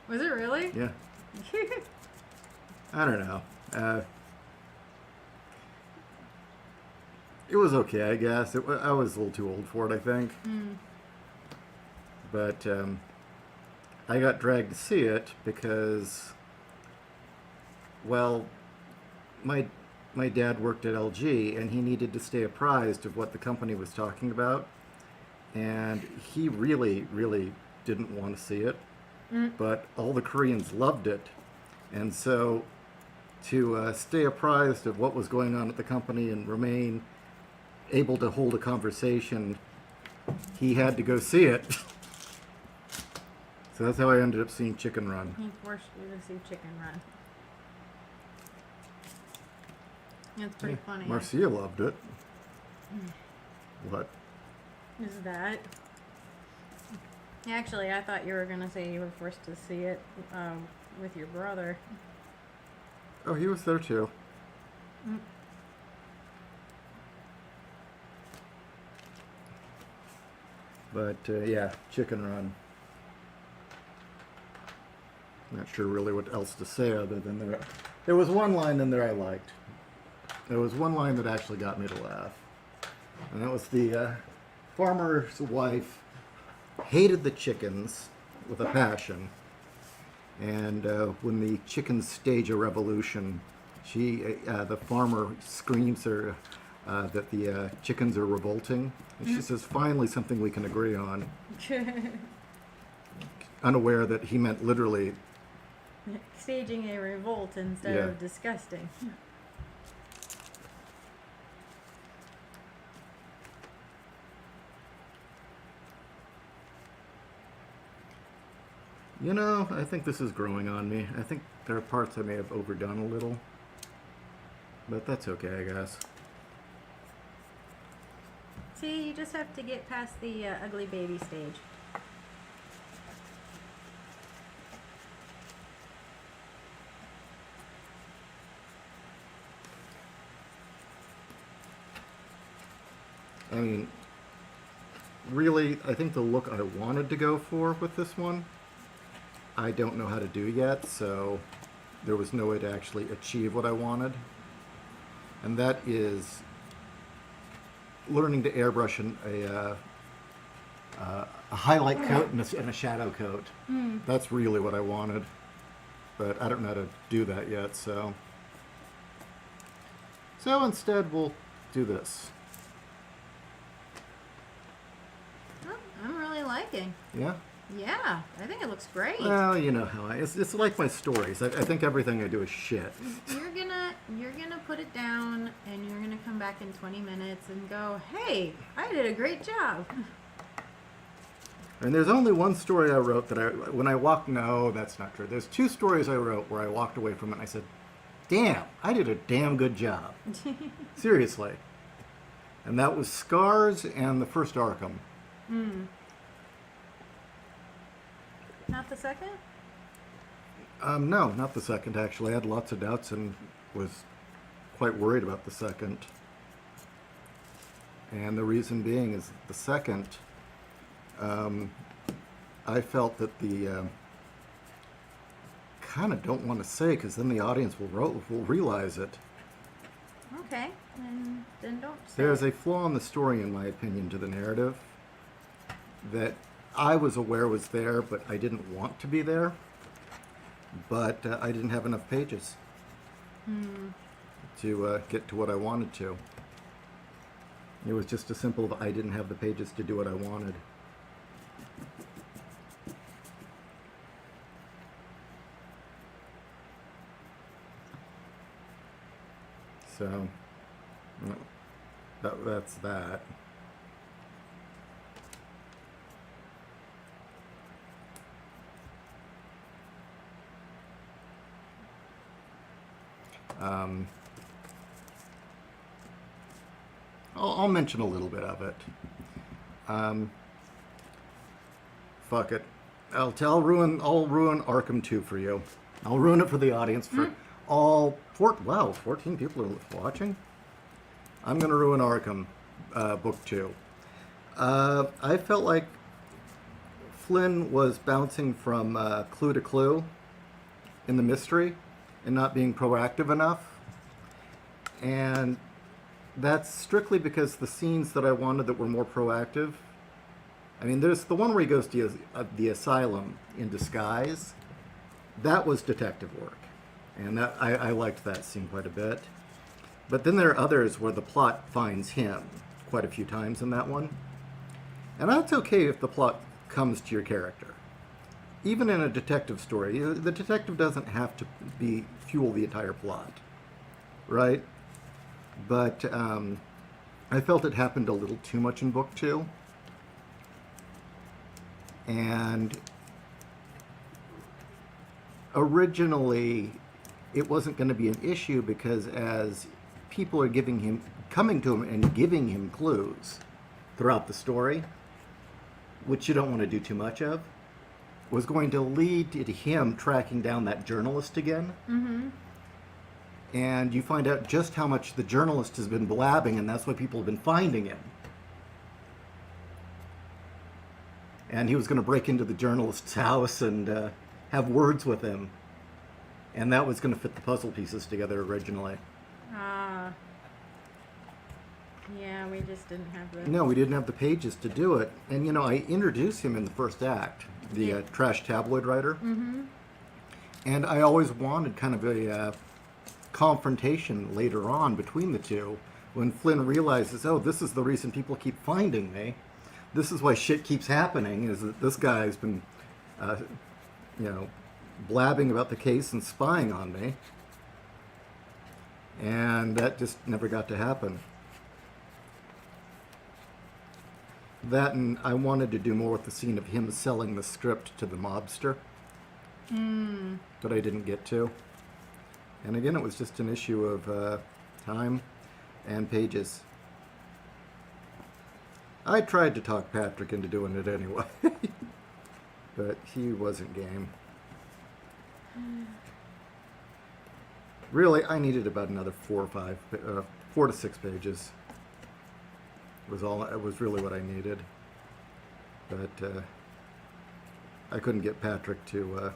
Was it really? Yeah, I don't know. It was okay, I guess. I was a little too old for it, I think. Mm. But I got dragged to see it because, well, my dad worked at LG and he needed to stay apprised of what the company was talking about. And he really, really didn't want to see it. Mm. But all the Koreans loved it. And so to stay apprised of what was going on at the company and remain able to hold a conversation, he had to go see it. So that's how I ended up seeing Chicken Run. He forced you to see Chicken Run. That's pretty funny. Marcia loved it. What? Is that? Actually, I thought you were gonna say you were forced to see it with your brother. Oh, he was there too. Mm. But yeah, Chicken Run. Not sure really what else to say other than there was one line in there I liked. There was one line that actually got me to laugh. And that was the farmer's wife hated the chickens with a passion. And when the chickens stage a revolution, the farmer screams her that the chickens are revolting. And she says, finally something we can agree on. Unaware that he meant literally. Staging a revolt instead Yeah. of disgusting. You know, I think this is growing on me. I think there are parts I may have overdone a little. But that's okay, I guess. See, you just have to get past the ugly baby stage. I mean, really, I think the look I wanted to go for with this one, I don't know how to do yet, so there was no way to actually achieve what I wanted. And that is learning to airbrush a highlight coat and a shadow coat. Mm. That's really what I wanted, but I don't know how to do that yet, so instead we'll do this. Oh, I'm really liking. Yeah? Yeah, I think it looks great. Well, you know how it's like my stories. I think everything I do is shit. You're gonna put it down and you're gonna come back in 20 minutes and go, hey, I did a great job. And there's only one story I wrote no, that's not true. There's two stories I wrote where I walked away from it and I said, damn, I did a damn good job. Seriously. And that was Scars and the first Arkham. Mm. Not the second? No, not the second, actually. I had lots of doubts and was quite worried about the second. And the reason being is the second, I felt that the kind of don't want to say because then the audience will realize it. Okay, then don't say There's it. a flaw in the story, in my opinion, to the narrative that I was aware was there, but I didn't want to be there. But I didn't have enough pages to get to what I wanted to. It was just as simple as I didn't have the pages to do what I wanted. So, that's that. Um, I'll mention a little bit of it. Um, fuck it. I'll ruin Arkham 2 for you. I'll ruin it for the audience for all 14 people are watching. I'm gonna ruin Arkham book 2. I felt like Flynn was bouncing from clue to clue in the mystery and not being proactive enough. And that's strictly because the scenes that I wanted that were more proactive. I mean, there's the one where he goes to the asylum in disguise. That was detective work. And that I liked that scene quite a bit. But then there are others where the plot finds him quite a few times in that one. And that's okay if the plot comes to your character. Even in a detective story, the detective doesn't have to fuel the entire plot, right? But I felt it happened a little too much in book 2. And originally, it wasn't going to be an issue because as people are coming to him and giving him clues throughout the story, which you don't want to do too much of, was going to lead to him tracking down that journalist again. Mm-hmm. And you find out just how much the journalist has been blabbing, and that's why people have been finding him. And he was going to break into the journalist's house and have words with him. And that was going to fit the puzzle pieces together originally. Yeah, we just didn't have the... No, we didn't have the pages to do it. And, you know, I introduced him in the first act, the trash tabloid writer. Mm-hmm. And I always wanted kind of a confrontation later on between the two when Flynn realizes, oh, this is the reason people keep finding me. This is why shit keeps happening, is that this guy's been, blabbing about the case and spying on me. And that just never got to happen. That, and I wanted to do more with the scene of him selling the script to the mobster. But I didn't get to. And again, it was just an issue of time and pages. I tried to talk Patrick into doing it anyway. But he wasn't game. Really, I needed about another 4 to 6 pages. It was really what I needed. But I couldn't get Patrick to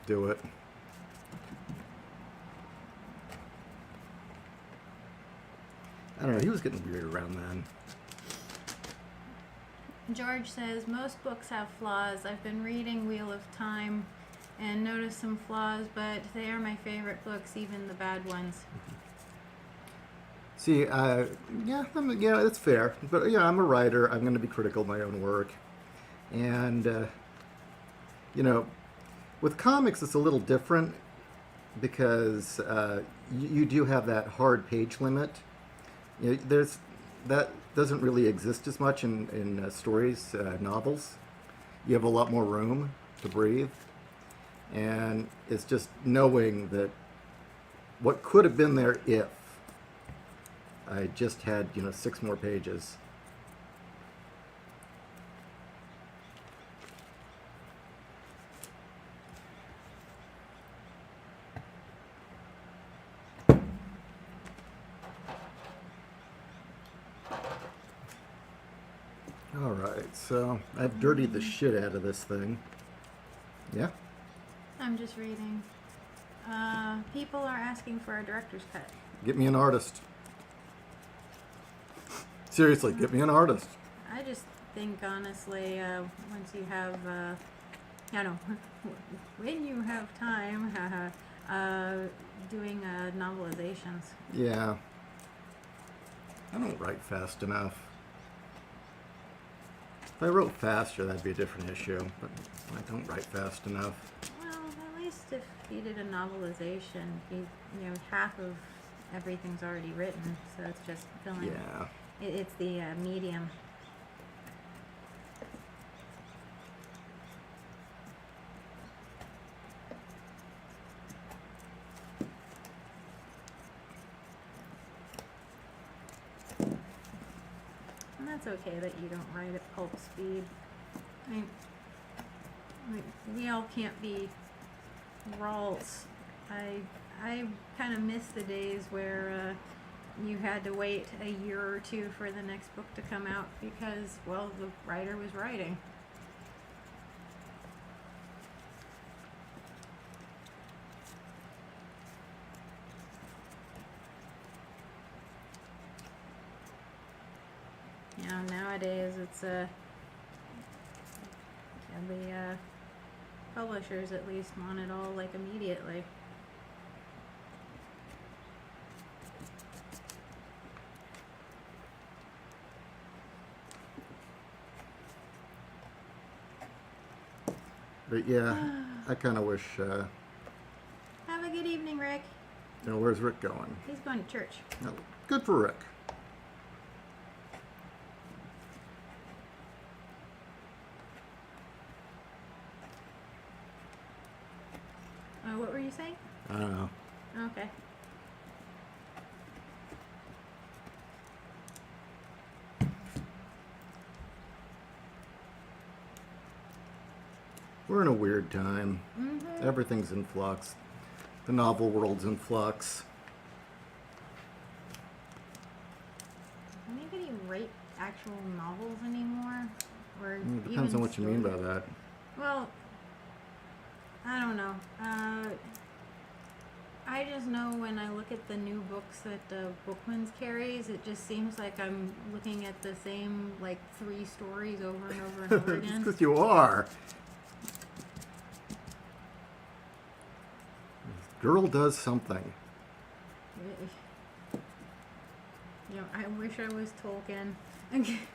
do it. I don't know, he was getting weird around then. George says, most books have flaws. I've been reading Wheel of Time and noticed some flaws, but they are my favorite books, even the bad ones. See, yeah, it's fair. But yeah, I'm a writer. I'm going to be critical of my own work. And, with comics, it's a little different because you do have that hard page limit. That doesn't really exist as much in stories, novels. You have a lot more room to breathe. And it's just knowing that what could have been there if I just had, 6 more pages. All right, so I've dirtied the shit out of this thing. Yeah? I'm just reading. People are asking for a director's cut. Get me an artist. Seriously, get me an artist. I just think, honestly, once you have, when you have time, doing novelizations. Yeah. I don't write fast enough. If I wrote faster, that'd be a different issue, but I don't write fast enough. Well, at least if you did a novelization, half of everything's already written, so it's just filling. Yeah. It's the medium. that's okay that you don't write at pulp speed. We all can't be Ralts. I kind of miss the days where you had to wait a year or two for the next book to come out because, well, the writer was writing. Yeah, nowadays it's the publishers at least want it all like immediately. But yeah, I kind of wish. Have a good evening, Rick. You know, where's Rick going? He's going to church. No, good for Rick. What were you saying? I don't know. Okay. We're in a weird time. Mm-hmm. Everything's in flux. The novel world's in flux. Does anybody write actual novels anymore? Or It depends even on what you mean by stories? that. Well, I don't know. I just know when I look at the new books that Bookman's carries, it just seems like I'm looking at the same, like, 3 stories over and over and over Just again. because you are. Girl does something. You know, I wish I was Tolkien.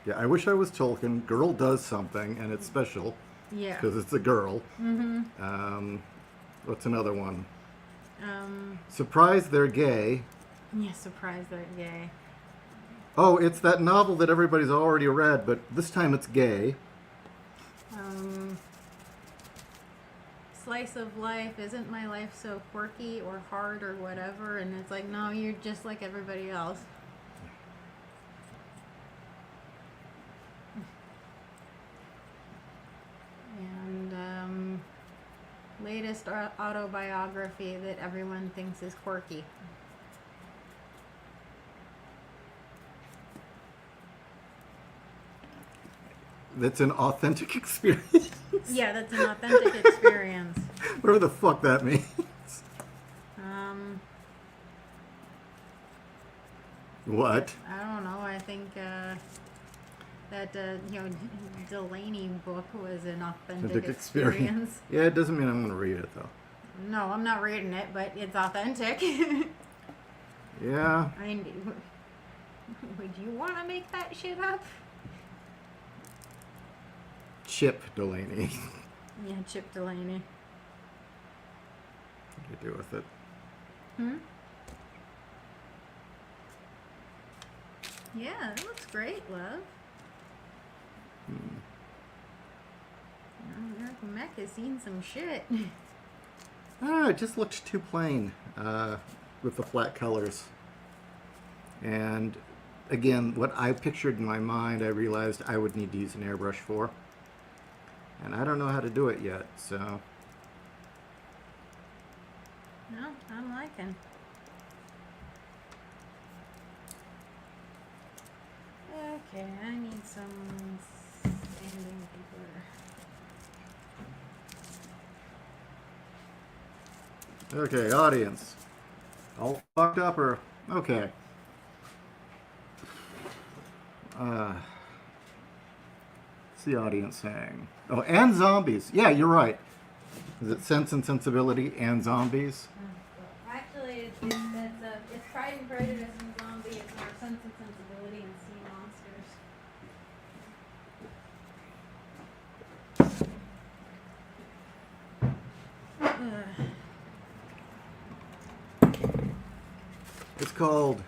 Yeah, I wish I was Tolkien. Girl does something, and it's special Yeah. because it's a girl. Mm-hmm. What's another one? Surprise, they're gay. Yeah, surprised they're gay. Oh, it's that novel that everybody's already read, but this time it's gay. Slice of life, isn't my life so quirky or hard or whatever? And it's like, no, you're just like everybody else. And latest autobiography that everyone thinks is quirky. That's an authentic experience. Yeah, that's an authentic experience. Whatever the fuck that means. What? I don't know. I think that Delaney book was an authentic experience. Yeah, it doesn't mean I'm going to read it though. No, I'm not reading it, but it's authentic. Yeah. I mean, would you want to make that shit up? Chip Delaney. Yeah, Chip Delaney. What do you do with it? Yeah, it looks great, love. Eric Mech has seen some shit. I don't know, it just looks too plain with the flat colors. And again, what I pictured in my mind, I realized I would need to use an airbrush for. And I don't know how to do it yet, so. No, I'm liking. Okay, I need some sanding paper. Okay, audience. All fucked up or. Okay. What's the audience saying? Oh, and zombies. Yeah, you're right. Is it Sense and Sensibility and zombies? Actually, it's Pride and Prejudice and Zombie. It's more Sense and Sensibility and Sea Monsters. It's called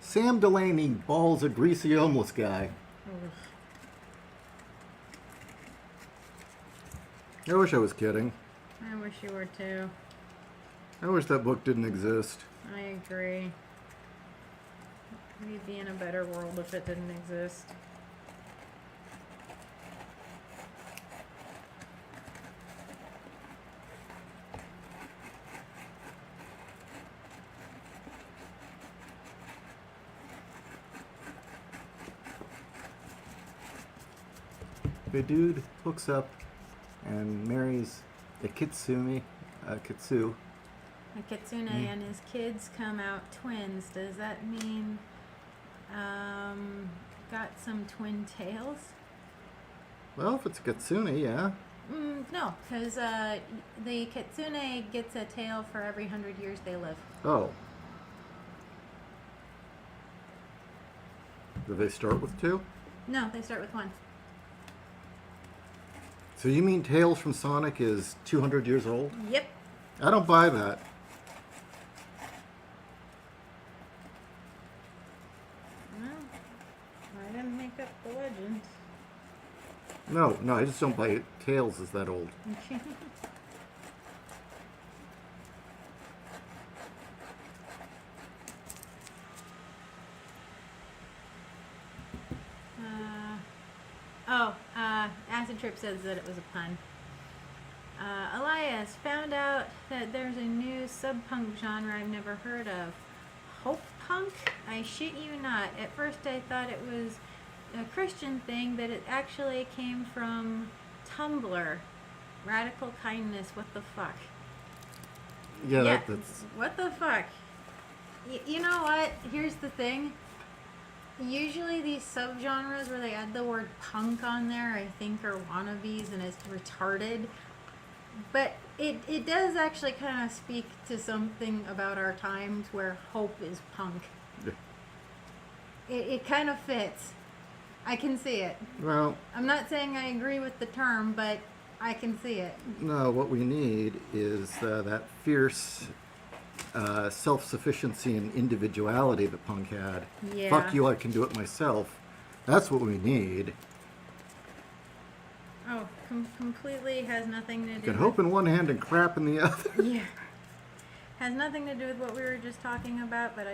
Sam Delaney Balls a Greasy Homeless Guy. I wish I was kidding. I wish you were too. I wish that book didn't exist. I agree. We'd be in a better world if it didn't exist. The dude hooks up and marries a Kitsu. A kitsune and his kids come out twins. Does that mean got some twin tails? Well, if it's a Kitsune, yeah. No, because the kitsune gets a tail for every 100 years they live. Oh. Do they start with 2? No, they start with 1. So you mean Tails from Sonic is 200 years old? Yep. I don't buy that. Well, I didn't make up the legend. No, I just don't buy it. Tails is that old. Acid Trip says that it was a pun. Elias found out that there's a new sub-punk genre I've never heard of. Hope punk? I shit you not. At first I thought it was a Christian thing, but it actually came from Tumblr. Radical kindness, what the fuck? Yeah, that's... What the fuck? You know what? Here's the thing. Usually these subgenres where they add the word punk on there, I think are wannabes and it's retarded. But it does actually kind of speak to something about our times where hope is punk. Yeah. It kind of fits. I can see it. Well... I'm not saying I agree with the term, but I can see it. No, what we need is that fierce self-sufficiency and individuality that punk had. Yeah. Fuck you, I can do it myself. That's what we need. Oh, completely has nothing to do You can with... hope in one hand and crap in the other. Yeah. Has nothing to do with what we were just talking about, but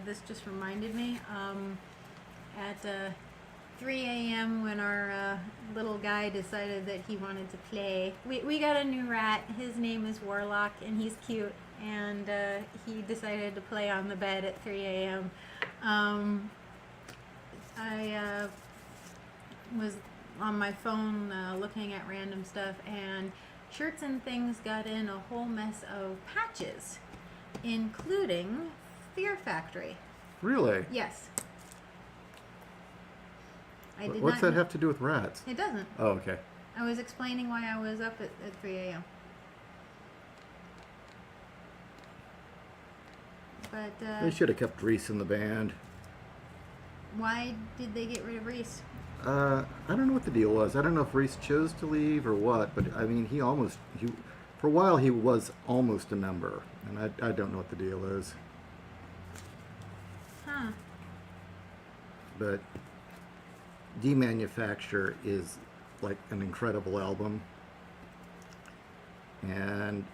this just reminded me. At 3 a.m. when our little guy decided that he wanted to play, we got a new rat. His name is Warlock, and he's cute. And he decided to play on the bed at 3 a.m. I was on my phone looking at random stuff, and Shirts and Things got in a whole mess of patches, including Fear Factory. Really? Yes. What's that have to do with rats? It doesn't. Oh, okay. I was explaining why I was up at 3 a.m. But They should have kept Reese in the band. why did they get rid of Reese? I don't know what the deal was. I don't know if Reese chose to leave or what, but I mean, for a while he was almost a member, and I don't know what the deal is. Huh. But Demanufacture is like an incredible album, and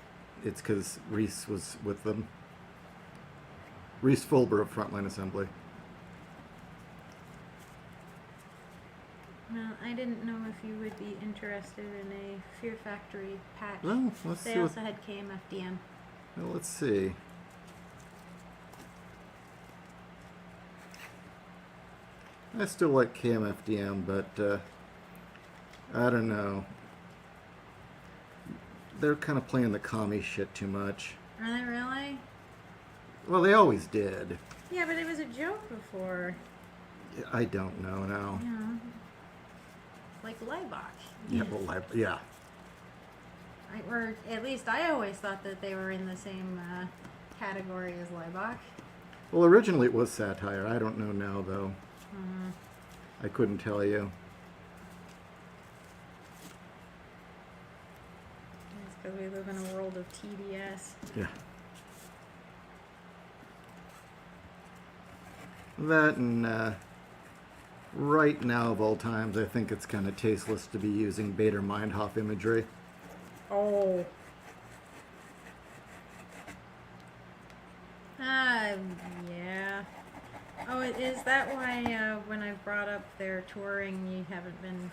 it's because Reese was with them. Reese Fulber of Frontline Assembly. Well, I didn't know if you would be interested in a Fear Factory patch. Well, let's They see. also had KMFDM. Well, let's see. I still like KMFDM, but I don't know. They're kind of playing the commie shit too much. Are they really? Well, they always did. Yeah, but it was a joke before. I don't know now. You know, like Leibach. Yeah, well, yeah. Or at least I always thought that they were in the same category as Leibach. Well, originally it was satire. I don't know now, though. I couldn't tell you. It's because we live in a world of TDS. Yeah. That and right now of all times, I think it's kind of tasteless to be using Bader Meinhof imagery. Oh. Yeah. Oh, is that why when I brought up their touring, you haven't been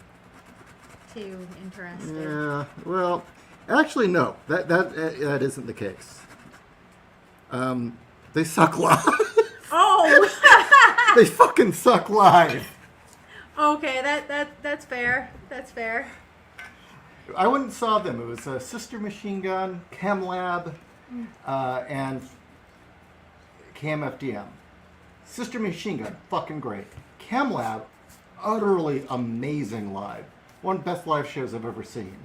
too interested? Yeah, well, actually, no. That isn't the case. They suck live. Oh! They fucking suck live. Okay, that's fair. That's fair. I went and saw them. It was Sister Machine Gun, Chem Lab, and Cam FDM. Sister Machine Gun, fucking great. Chem Lab, utterly amazing live. One of the best live shows I've ever seen.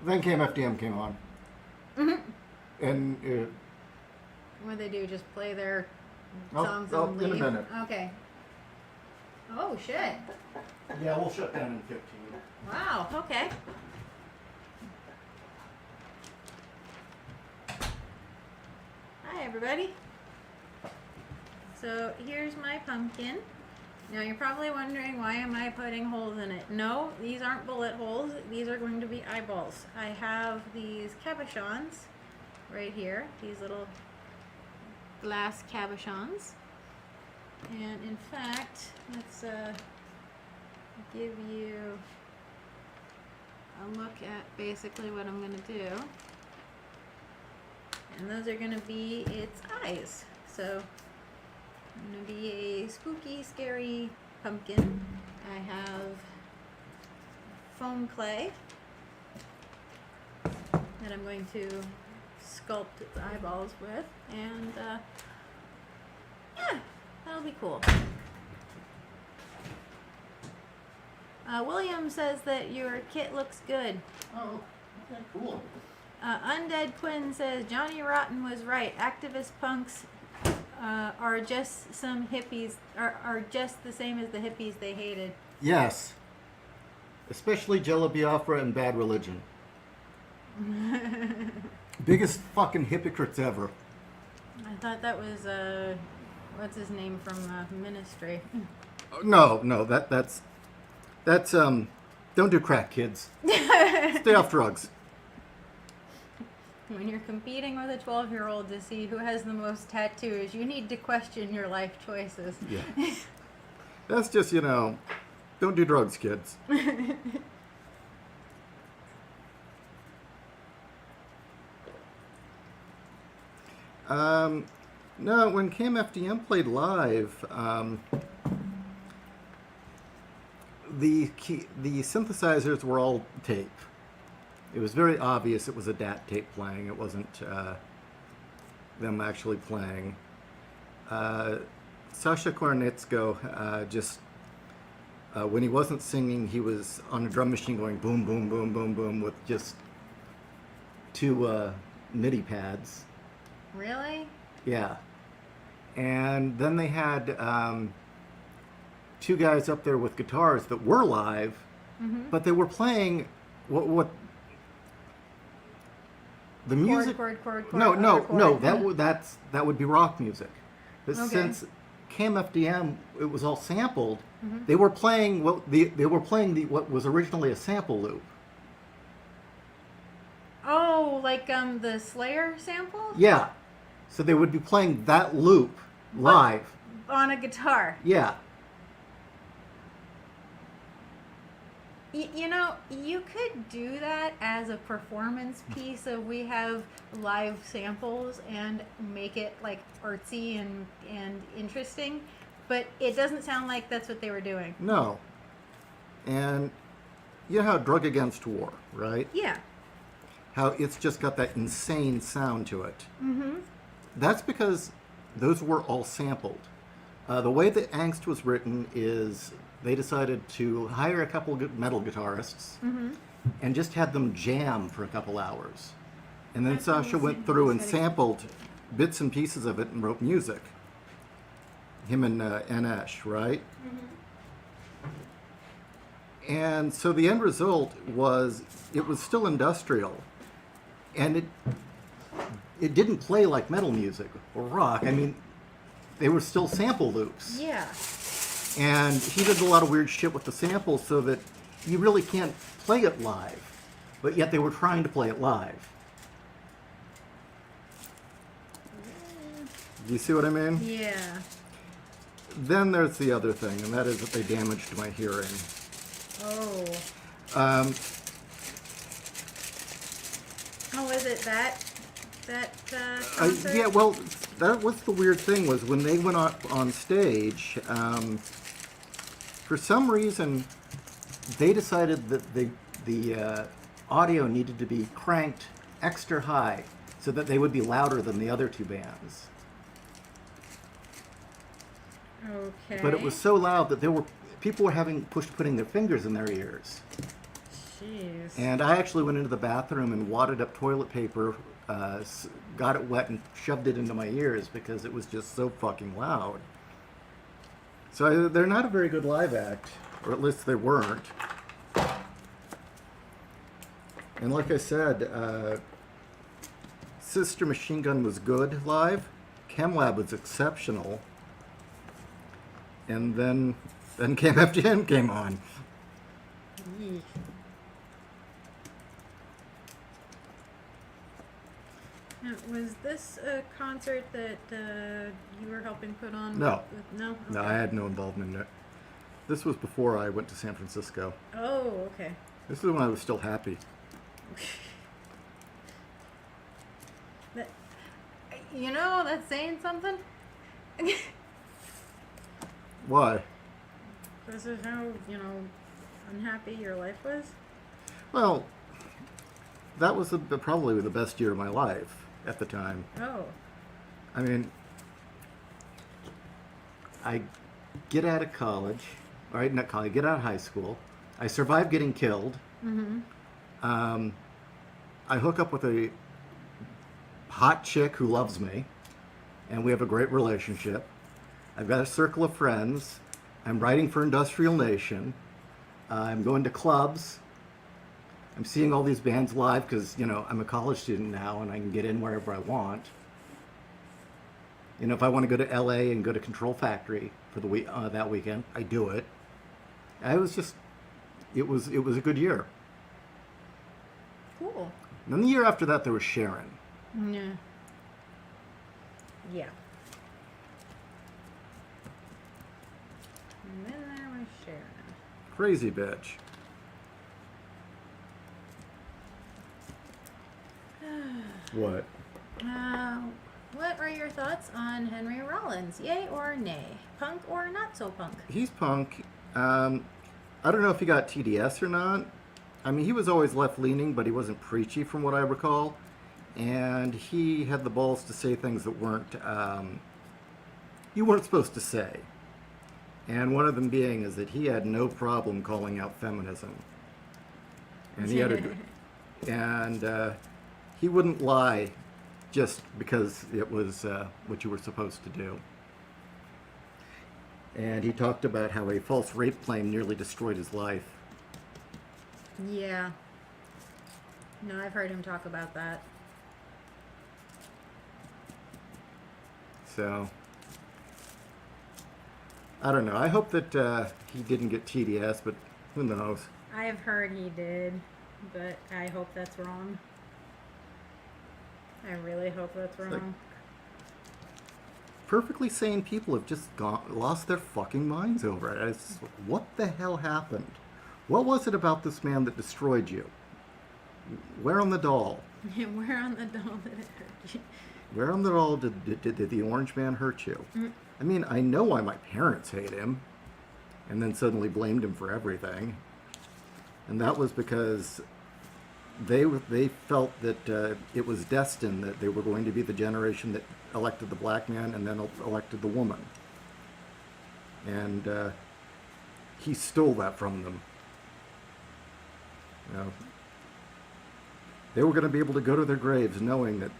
Then Cam FDM came on. And What do they do? Just play their Oh, songs oh, and in a leave? minute. Okay. Oh shit! yeah, we'll shut down in 15. Wow. Okay. Hi everybody. So here's my pumpkin. Now you're probably wondering, why am I putting holes in it? No, these aren't bullet holes. These are going to be eyeballs. I have these cabochons right here. These little glass cabochons. And in fact, let's give you a look at basically what I'm going to do. And those are going to be its eyes. So I'm going to be a spooky, scary pumpkin. I have foam clay that I'm going to sculpt its eyeballs with. And yeah, that'll be cool. William says that your kit looks good. Oh, okay, cool. Undead Quinn says Johnny Rotten was right. Activist punks are just some hippies, are just the same as the hippies they hated. Yes. Especially Jello Biafra and Bad Religion. Biggest fucking hypocrites ever. I thought that was what's his name from Ministry. No, that's don't do crack, kids. Stay off drugs. When you're competing with a 12-year-old to see who has the most tattoos, you need to question your life choices. Yeah. That's just, don't do drugs, kids. No, when KMFDM played live, the synthesizers were all tape. It was very obvious it was a DAT tape playing. It wasn't them actually playing. Sasha Kornetsko just, when he wasn't singing, he was on a drum machine going boom, boom, boom, boom, boom with just two MIDI pads. Really? Yeah. And then they had two guys up there with guitars that were live, but they were playing what the music. Chord. No. That would be rock music. But Okay. since KMFDM, it was all sampled. They were playing what was originally a sample loop. Oh, like the Slayer sample? Yeah. So they would be playing that loop live. On a guitar. Yeah. You could do that as a performance piece of we have live samples and make it like artsy and interesting, but it doesn't sound like that's what they were doing. No. And you know how Drug Against War, right? Yeah. How it's just got that insane sound to it. Mm-hmm. That's because those were all sampled. The way that Angst was written is they decided to hire a couple of metal guitarists and just had them jam for a couple hours. And then That's Sasha almost went through and interesting. sampled bits and pieces of it and wrote music. Him and Anesh, right? And so the end result was, it was still industrial. And it didn't play like metal music or rock. I mean, they were still sample loops. Yeah. And he did a lot of weird shit with the samples so that you really can't play it live. But yet they were trying to play it live. Do you see what I mean? Yeah. Then there's the other thing, and that is that they damaged my hearing. Oh. Oh, is it that concert? Yeah, well, that was the weird thing was when they went on stage, For some reason, they decided that the audio needed to be cranked extra high so that they would be louder than the other two bands. Okay. But it was so loud that people were putting their fingers in their ears. Jeez. And I actually went into the bathroom and wadded up toilet paper, got it wet, and shoved it into my ears because it was just so fucking loud. So they're not a very good live act, or at least they weren't. And like I said, Sister Machine Gun was good live. ChemLab was exceptional. And then KMFDM came on. Yeesh. Now, was this a concert that you were helping put on? No. No? No, Okay. I had no involvement in it. This was before I went to San Francisco. Oh, okay. This is when I was still happy. That, that's saying something. Why? This is how, unhappy your life was? Well, that was probably the best year of my life at the time. Oh. I mean, I get out of college, right? Not college, get out of high school. I survived getting killed. Mm-hmm. I hook up with a hot chick who loves me, and we have a great relationship. I've got a circle of friends. I'm writing for Industrial Nation. I'm going to clubs. I'm seeing all these bands live because, I'm a college student now and I can get in wherever I want. If I want to go to LA and go to Control Factory for the that weekend, I do it. It was a good year. Cool. And then the year after that, there was Sharon. Yeah. Yeah. And then there was Sharon. Crazy bitch. What? What are your thoughts on Henry Rollins? Yay or nay? Punk or not so punk? He's punk. I don't know if he got TDS or not. I mean, he was always left-leaning, but he wasn't preachy from what I recall. And he had the balls to say things that you weren't supposed to say. And one of them being is that he had no problem calling out feminism. And he wouldn't lie just because it was what you were supposed to do. And he talked about how a false rape claim nearly destroyed his life. Yeah. No, I've heard him talk about that. So, I don't know. I hope that he didn't get TDS, but who knows? I have heard he did, but I hope that's wrong. I really hope that's wrong. Perfectly sane people have just lost their fucking minds over it. What the hell happened? What was it about this man that destroyed you? Where on the doll? Where on the doll did it hurt you? Where on the doll did the orange man hurt you? I mean, I know why my parents hate him, and then suddenly blamed him for everything. And that was because they felt that it was destined that they were going to be the generation that elected the black man and then elected the woman. And he stole that from them. They were going to be able to go to their graves knowing that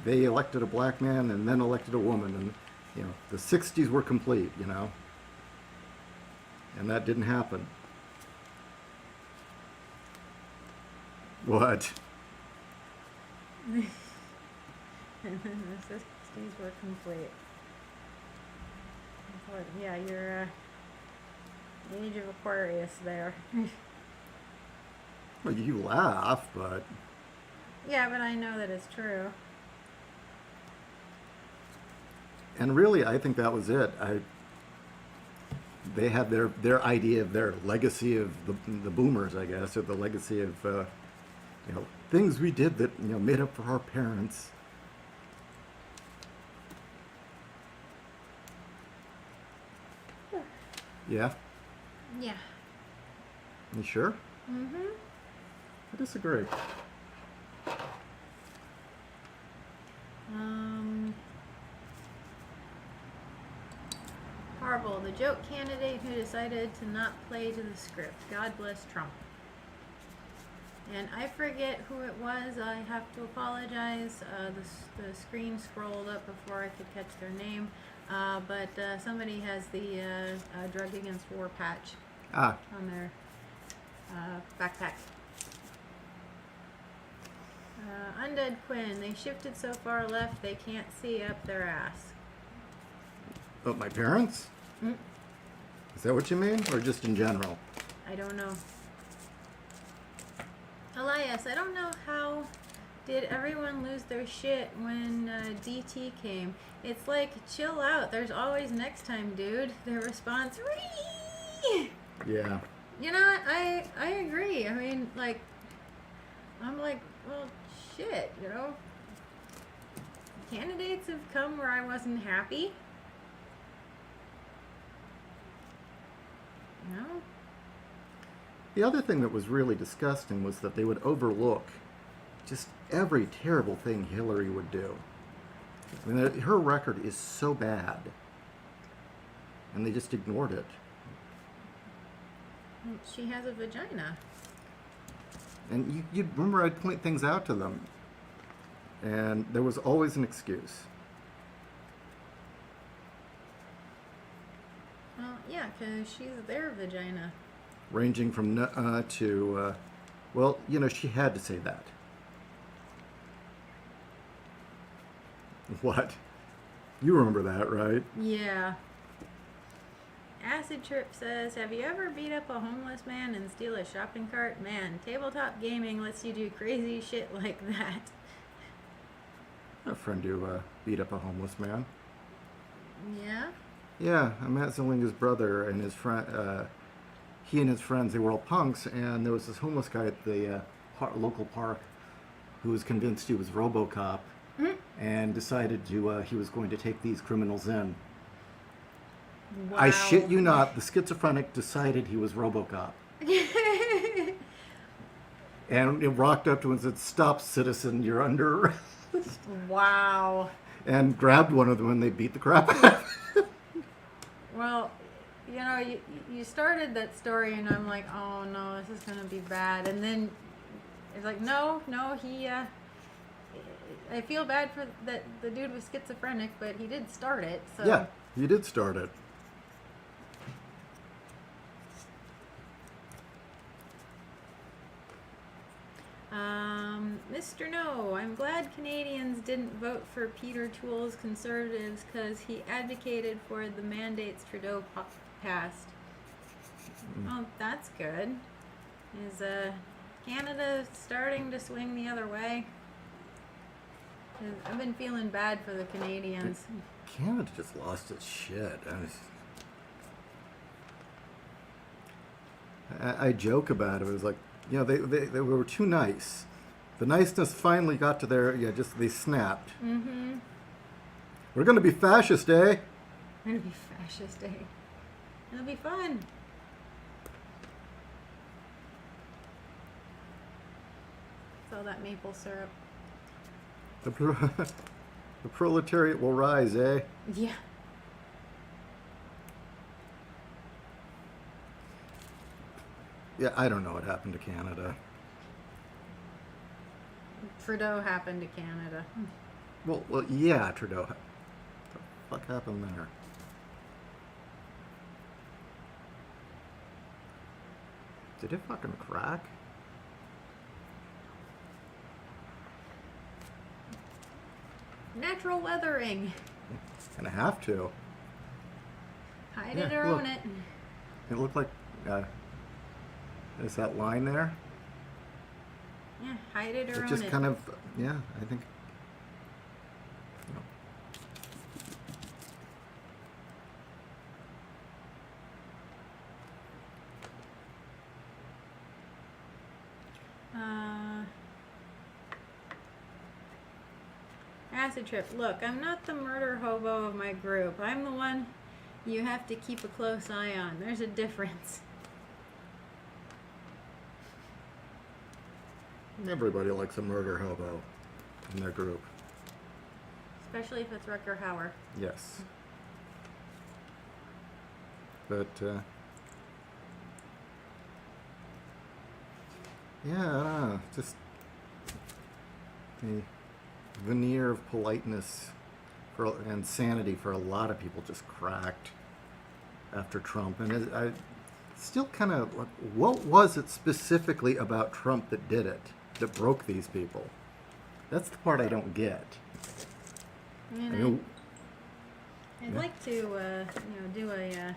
they elected a black man and then elected a woman, and the 60s were complete, and that didn't happen. What? And then the 60s were complete. Yeah, you're the age of Aquarius there. Well, you laugh, but Yeah, but I know that it's true. and really, I think that was it. They had their idea of their legacy of the boomers, I guess, or the legacy of things we did that made up for our parents. Yeah. Yeah. You sure? Mm-hmm. I disagree. Harville, the joke candidate who decided to not play to the script. God bless Trump. And I forget who it was. I have to apologize. The screen scrolled up before I could catch their name. But somebody has the Drug Against War patch Ah, on their backpack. Undead Quinn. They shifted so far left they can't see up their ass. but my parents? Mm. Is that what you mean? Or just in general? I don't know. Elias, I don't know how did everyone lose their shit when DT came. It's like, chill out. There's always next time, dude. Their response, Ree! Yeah. You know, I agree. I mean, like, I'm like, well, shit, you know. Candidates have come where I wasn't happy. You know? The other thing that was really disgusting was that they would overlook just every terrible thing Hillary would do. I mean, her record is so bad. And they just ignored it. She has a vagina. And you remember I'd point things out to them. And there was always an excuse. Well, yeah, because she's their vagina. Ranging from to, well, you know, she had to say that. What? You remember that, right? Yeah. Acid Trip says, have you ever beat up a homeless man and steal a shopping cart? Man, tabletop gaming lets you do crazy shit like that. A friend who beat up a homeless man. Yeah? Yeah, I met Zelinga's brother and his friend. He and his friends, they were all punks, and there was this homeless guy at the local park who was convinced he was RoboCop and decided to he was going to take these criminals in. Wow. I shit you not, the schizophrenic decided he was RoboCop. And it walked up to him and said, "Stop, citizen, you're under arrest." Wow. And grabbed one of them and they beat the crap out of him. Well, you know, you started that story and I'm like, oh no, this is going to be bad. And then it's like, no, he, I feel bad for that the dude was schizophrenic, but he did start it. So. Yeah, you did start it. Mr. No, I'm glad Canadians didn't vote for Peter Toole's Conservatives because he advocated for the mandates Trudeau passed. Oh, that's good. Is Canada starting to swing the other way? 'Cause I've been feeling bad for the Canadians. Canada just lost its shit. I joke about it. It was like, you know, they were too nice. The niceness finally got to their, they snapped. Mm-hmm. We're going to be fascist, eh? It'll be fascist day. It'll be fun. It's all that maple syrup. The proletariat will rise, eh? Yeah. Yeah, I don't know what happened to Canada. Trudeau happened to Canada. Well, yeah, Trudeau. What the fuck happened there? Did it fucking crack? Natural weathering. Gonna have to. Hide Yeah, it or look. own it. It looked like, is that line there? Yeah, hide it or It own just it. kind of, yeah, I think. Acid Trip. Look, I'm not the murder hobo of my group. I'm the one you have to keep a close eye on. There's a difference. Everybody likes a murder hobo in their group. Especially if it's Rutger Hauer. Yes. But, yeah, I don't know. Just the veneer of politeness and sanity for a lot of people just cracked after Trump. And I still kind of, what was it specifically about Trump that did it, that broke these people? That's the part I don't get. And I mean, I'd yeah. like to, do a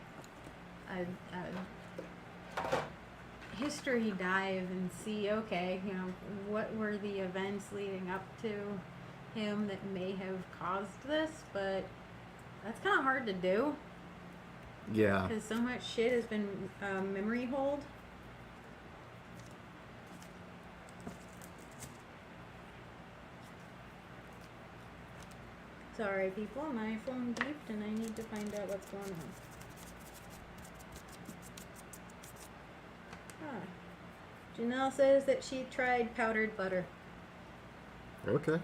history dive and see, okay, what were the events leading up to him that may have caused this, but that's kind of hard to do Yeah. because so much shit has been memory hold. Sorry, people, my phone beeped and I need to find out what's going on. Janelle says that she tried powdered butter. Okay.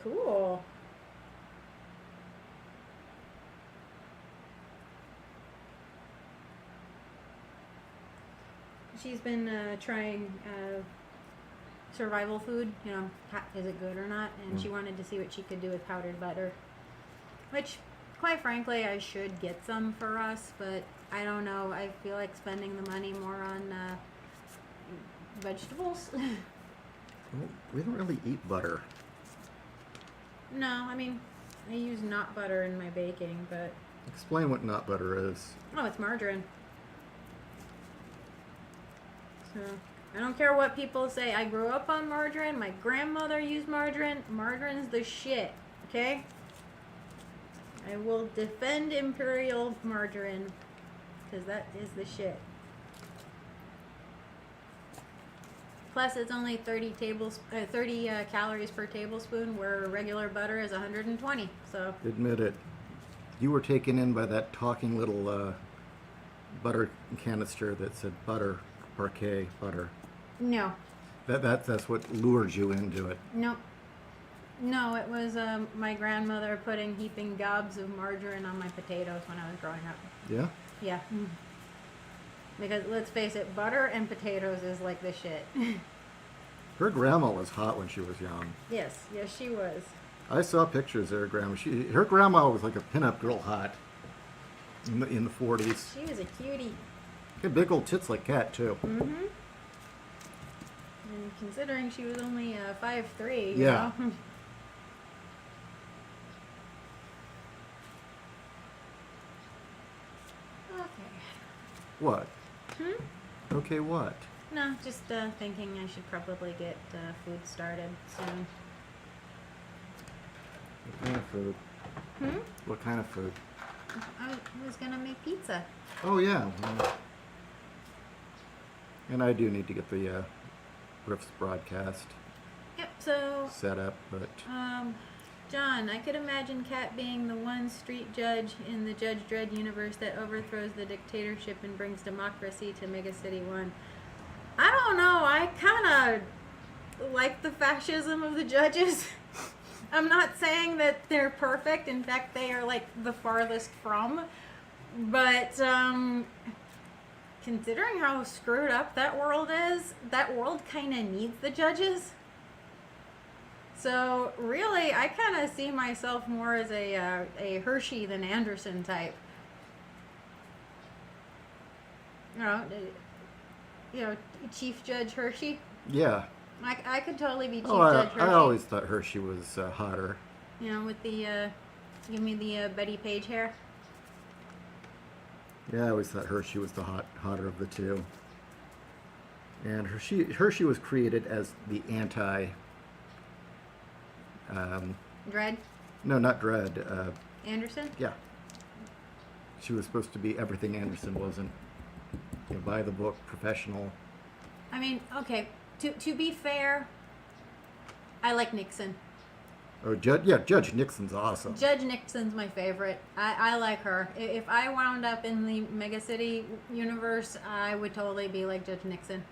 Cool. She's been trying survival food, is it good or not? And she wanted to see what she could do with powdered butter. Which, quite frankly, I should get some for us, but I don't know. I feel like spending the money more on vegetables. Well, we don't really eat butter. No, I mean, I use nut butter in my baking, but... Explain what nut butter is. Oh, it's margarine. So, I don't care what people say. I grew up on margarine. My grandmother used margarine. Margarine's the shit, okay? I will defend Imperial margarine, because that is the shit. Plus, it's only 30 calories per tablespoon, where regular butter is 120. So Admit it. You were taken in by that talking little butter canister that said butter, parquet, butter. no, That's what lured you into it. no, it was my grandmother putting heaping gobs of margarine on my potatoes when I was growing up. Yeah? Yeah. Because let's face it, butter and potatoes is like the shit. Her grandma was hot when she was young. Yes, she was. I saw pictures of her grandma. Her grandma was like a pinup girl hot in the 40s. She was a cutie. Had big old tits like Cat, too. Mm-hmm. And considering she was only 5'3", Yeah. you know? Okay. What? Hmm? Okay, what? No, just thinking I should probably get food started soon. What kind of food? Hmm? What kind of food? I was gonna make pizza. Oh, yeah. Well, and I do need to get the Riffs broadcast Yep, so set up, but John, I could imagine Kat being the one street judge in the Judge Dredd universe that overthrows the dictatorship and brings democracy to Mega City 1. I don't know, I kind of like the fascism of the judges. I'm not saying that they're perfect. In fact, they are like the farthest from. But considering how screwed up that world is, that world kind of needs the judges. So really, I kind of see myself more as a Hershey than Anderson type. You know, Chief Judge Hershey. yeah. I could totally be Chief Oh, Judge Hershey. I always thought Hershey was hotter. You know, with the give me the Betty Page hair. Yeah, I always thought Hershey was the hotter of the two. And Hershey was created as the anti. Dredd. No, not Dredd. Anderson. Yeah. She was supposed to be everything Anderson wasn't. You know, by the book, professional. I mean, okay. To be fair, I like Nixon. Oh, Judge Nixon's awesome. Judge Nixon's my favorite. I like her. If I wound up in the Mega City universe, I would totally be like Judge Nixon.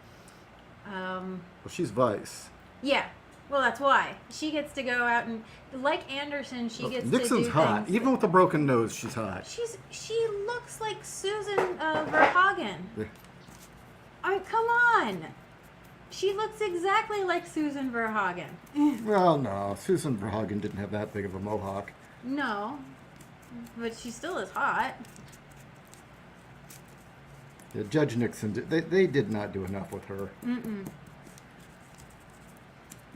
Well, she's Vice. Yeah. Well, that's why. She gets to go out and, like Anderson, she gets Nixon's to do hot. things. Even with a broken nose, she's hot. She looks like Susan Verhagen. Yeah. I mean, come on. She looks exactly like Susan Verhagen. Well, no, Susan Verhagen didn't have that big of a mohawk. No, but she still is hot. Yeah, Judge Nixon, they did not do enough with her. Mm-mm.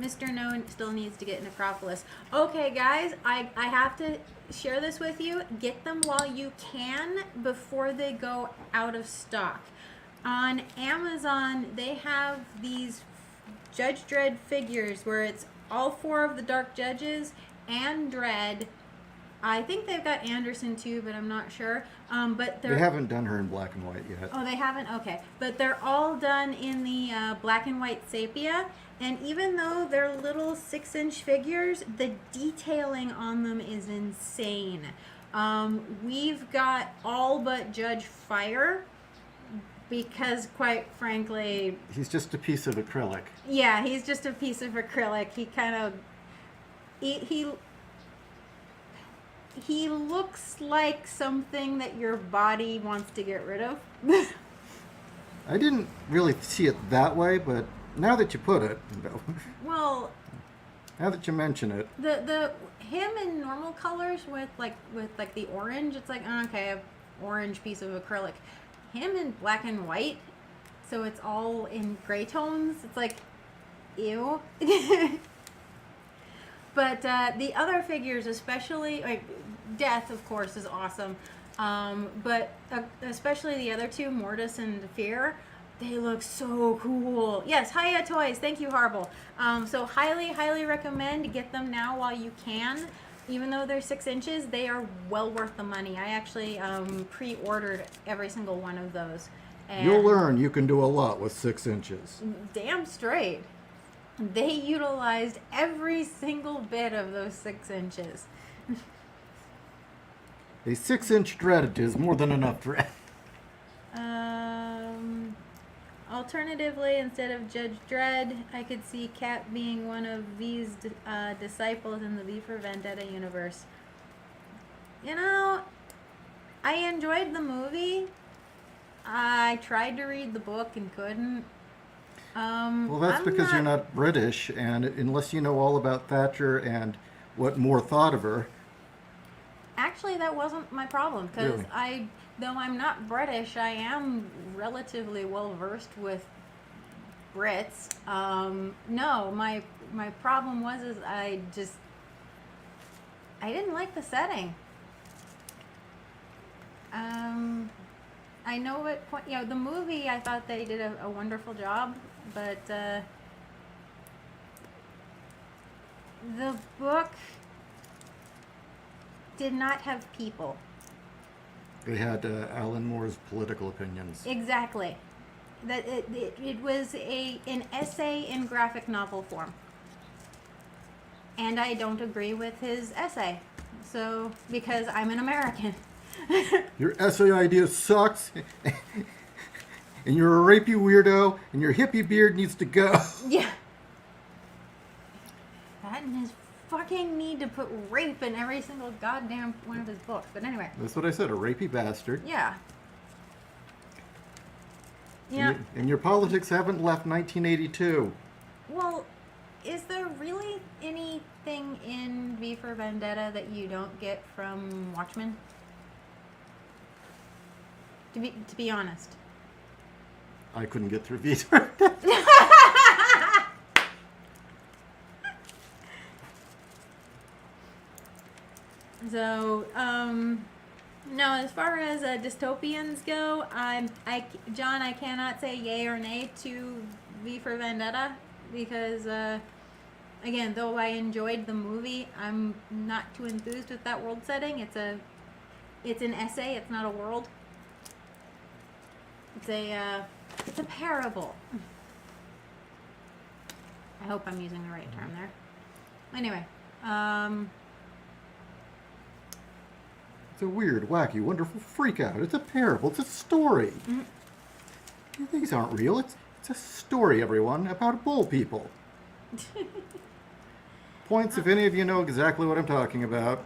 Mr. No still needs to get Necropolis. Okay, guys, I have to share this with you. Get them while you can before they go out of stock. On Amazon, they have these Judge Dredd figures where it's all 4 of the Dark Judges and Dredd. I think they've got Anderson too, but I'm not sure. But They haven't done her in black and white yet. Oh, they haven't? Okay. But they're all done in the black and white sepia. And even though they're little 6-inch figures, the detailing on them is insane. We've got all but Judge Fire because, quite frankly... He's just a piece of acrylic. Yeah, he's just a piece of acrylic. He kind of... He looks like something that your body wants to get rid of. I didn't really see it that way, but now that you put it, Well, now that you mention it, the him in normal colors with the orange, it's like, oh, okay, a orange piece of acrylic. Him in black and white, so it's all in gray tones. It's like, ew. But the other figures, especially like Death, of course, is awesome. But especially the other two, Mortis and Fear, they look so cool. Yes, Hiya Toys. Thank you, Harble. So highly recommend. Get them now while you can. Even though they're 6 inches, they are well worth the money. I actually pre-ordered every single one of those. And you'll learn you can do a lot with 6 inches. damn straight. They utilized every single bit of those 6 inches. A 6-inch Dredd is more than enough Dredd. Alternatively, instead of Judge Dredd, I could see Cat being one of V's disciples in the V for Vendetta universe. You know, I enjoyed the movie. I tried to read the book and couldn't. Well, that's because you're not British, and unless you know all about Thatcher and what Moore thought of her. Actually, that wasn't my problem, because Really? though I'm not British, I am relatively well versed with Brits. No, my problem was I didn't like the setting. I know what point, the movie, I thought they did a wonderful job, but the book did not have people. They had Alan Moore's political opinions. Exactly. That it was an essay in graphic novel form. And I don't agree with his essay. So, because I'm an American. Your essay idea sucks, and you're a rapey weirdo, and your hippie beard needs to go. Yeah. That and his fucking need to put rape in every single goddamn one of his books. But anyway. That's what I said, a rapey bastard. Yeah. Yeah. And your politics haven't left 1982. Well, is there really anything in V for Vendetta that you don't get from Watchmen? To be honest. I couldn't get through Vita. So, no, as far as dystopians go, John, I cannot say yay or nay to V for Vendetta because, again, though I enjoyed the movie, I'm not too enthused with that world setting. It's an essay. It's not a world. It's a parable. I hope I'm using the right term there. Anyway. It's a weird, wacky, wonderful freak out. It's a parable. It's a story. These aren't real. It's a story, everyone, about bull people. Points if any of you know exactly what I'm talking about.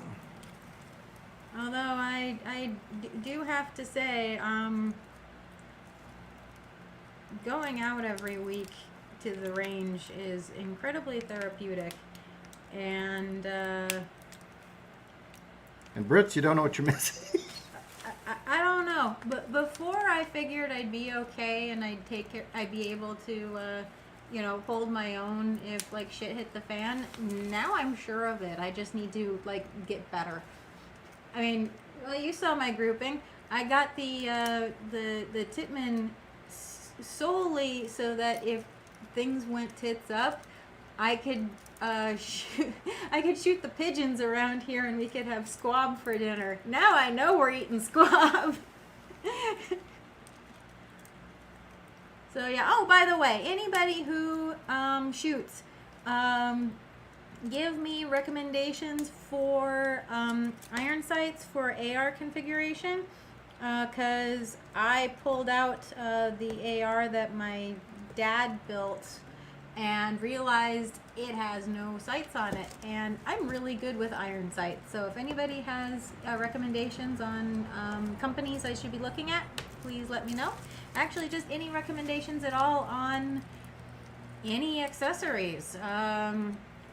Although I do have to say, going out every week to the range is incredibly therapeutic. And Brits, you don't know what you're missing. I don't know, but before I figured I'd be okay and I'd be able to, hold my own if like shit hit the fan. Now I'm sure of it. I just need to like get better. I mean, well, you saw my grouping. I got the Titman solely so that if things went tits up, I could shoot the pigeons around here and we could have squab for dinner. Now I know we're eating squab. So yeah. Oh, by the way, anybody who shoots, give me recommendations for iron sights for AR configuration, because I pulled out the AR that my dad built and realized it has no sights on it, and I'm really good with iron sights. So if anybody has recommendations on companies I should be looking at, please let me know. Actually, just any recommendations at all on any accessories,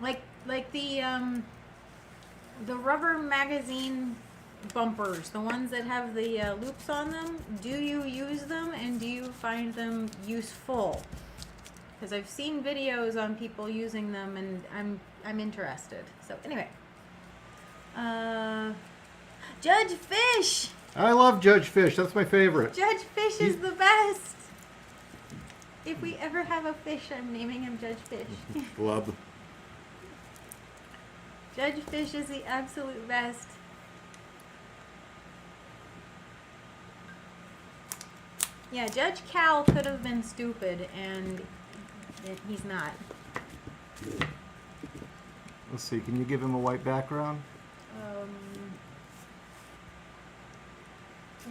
like the rubber magazine bumpers, the ones that have the loops on them. Do you use them, and do you find them useful? Because I've seen videos on people using them, and I'm interested. So anyway, Judge Fish. I love Judge Fish. That's my favorite. Judge Fish is the best. If we ever have a fish, I'm naming him Judge Fish. Blub. Judge Fish is the absolute best. Yeah, Judge Cal could have been stupid, and he's not. Let's see. Can you give him a white background?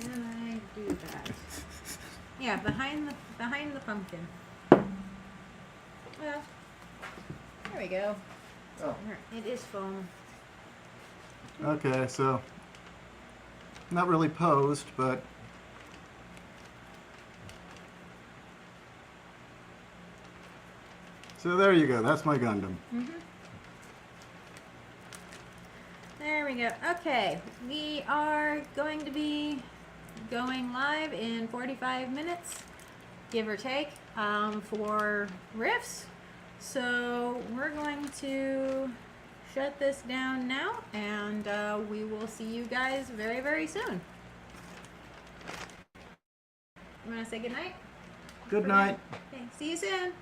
Can I do that? Yeah, behind the pumpkin. Well, there we go. Oh. It is foam. Okay, so not really posed, but so there you go. That's my Gundam. There we go. Okay, we are going to be going live in 45 minutes, give or take, for riffs. So we're going to shut this down now, and we will see you guys very, very soon. You want to say goodnight? Good night. Okay, see you soon.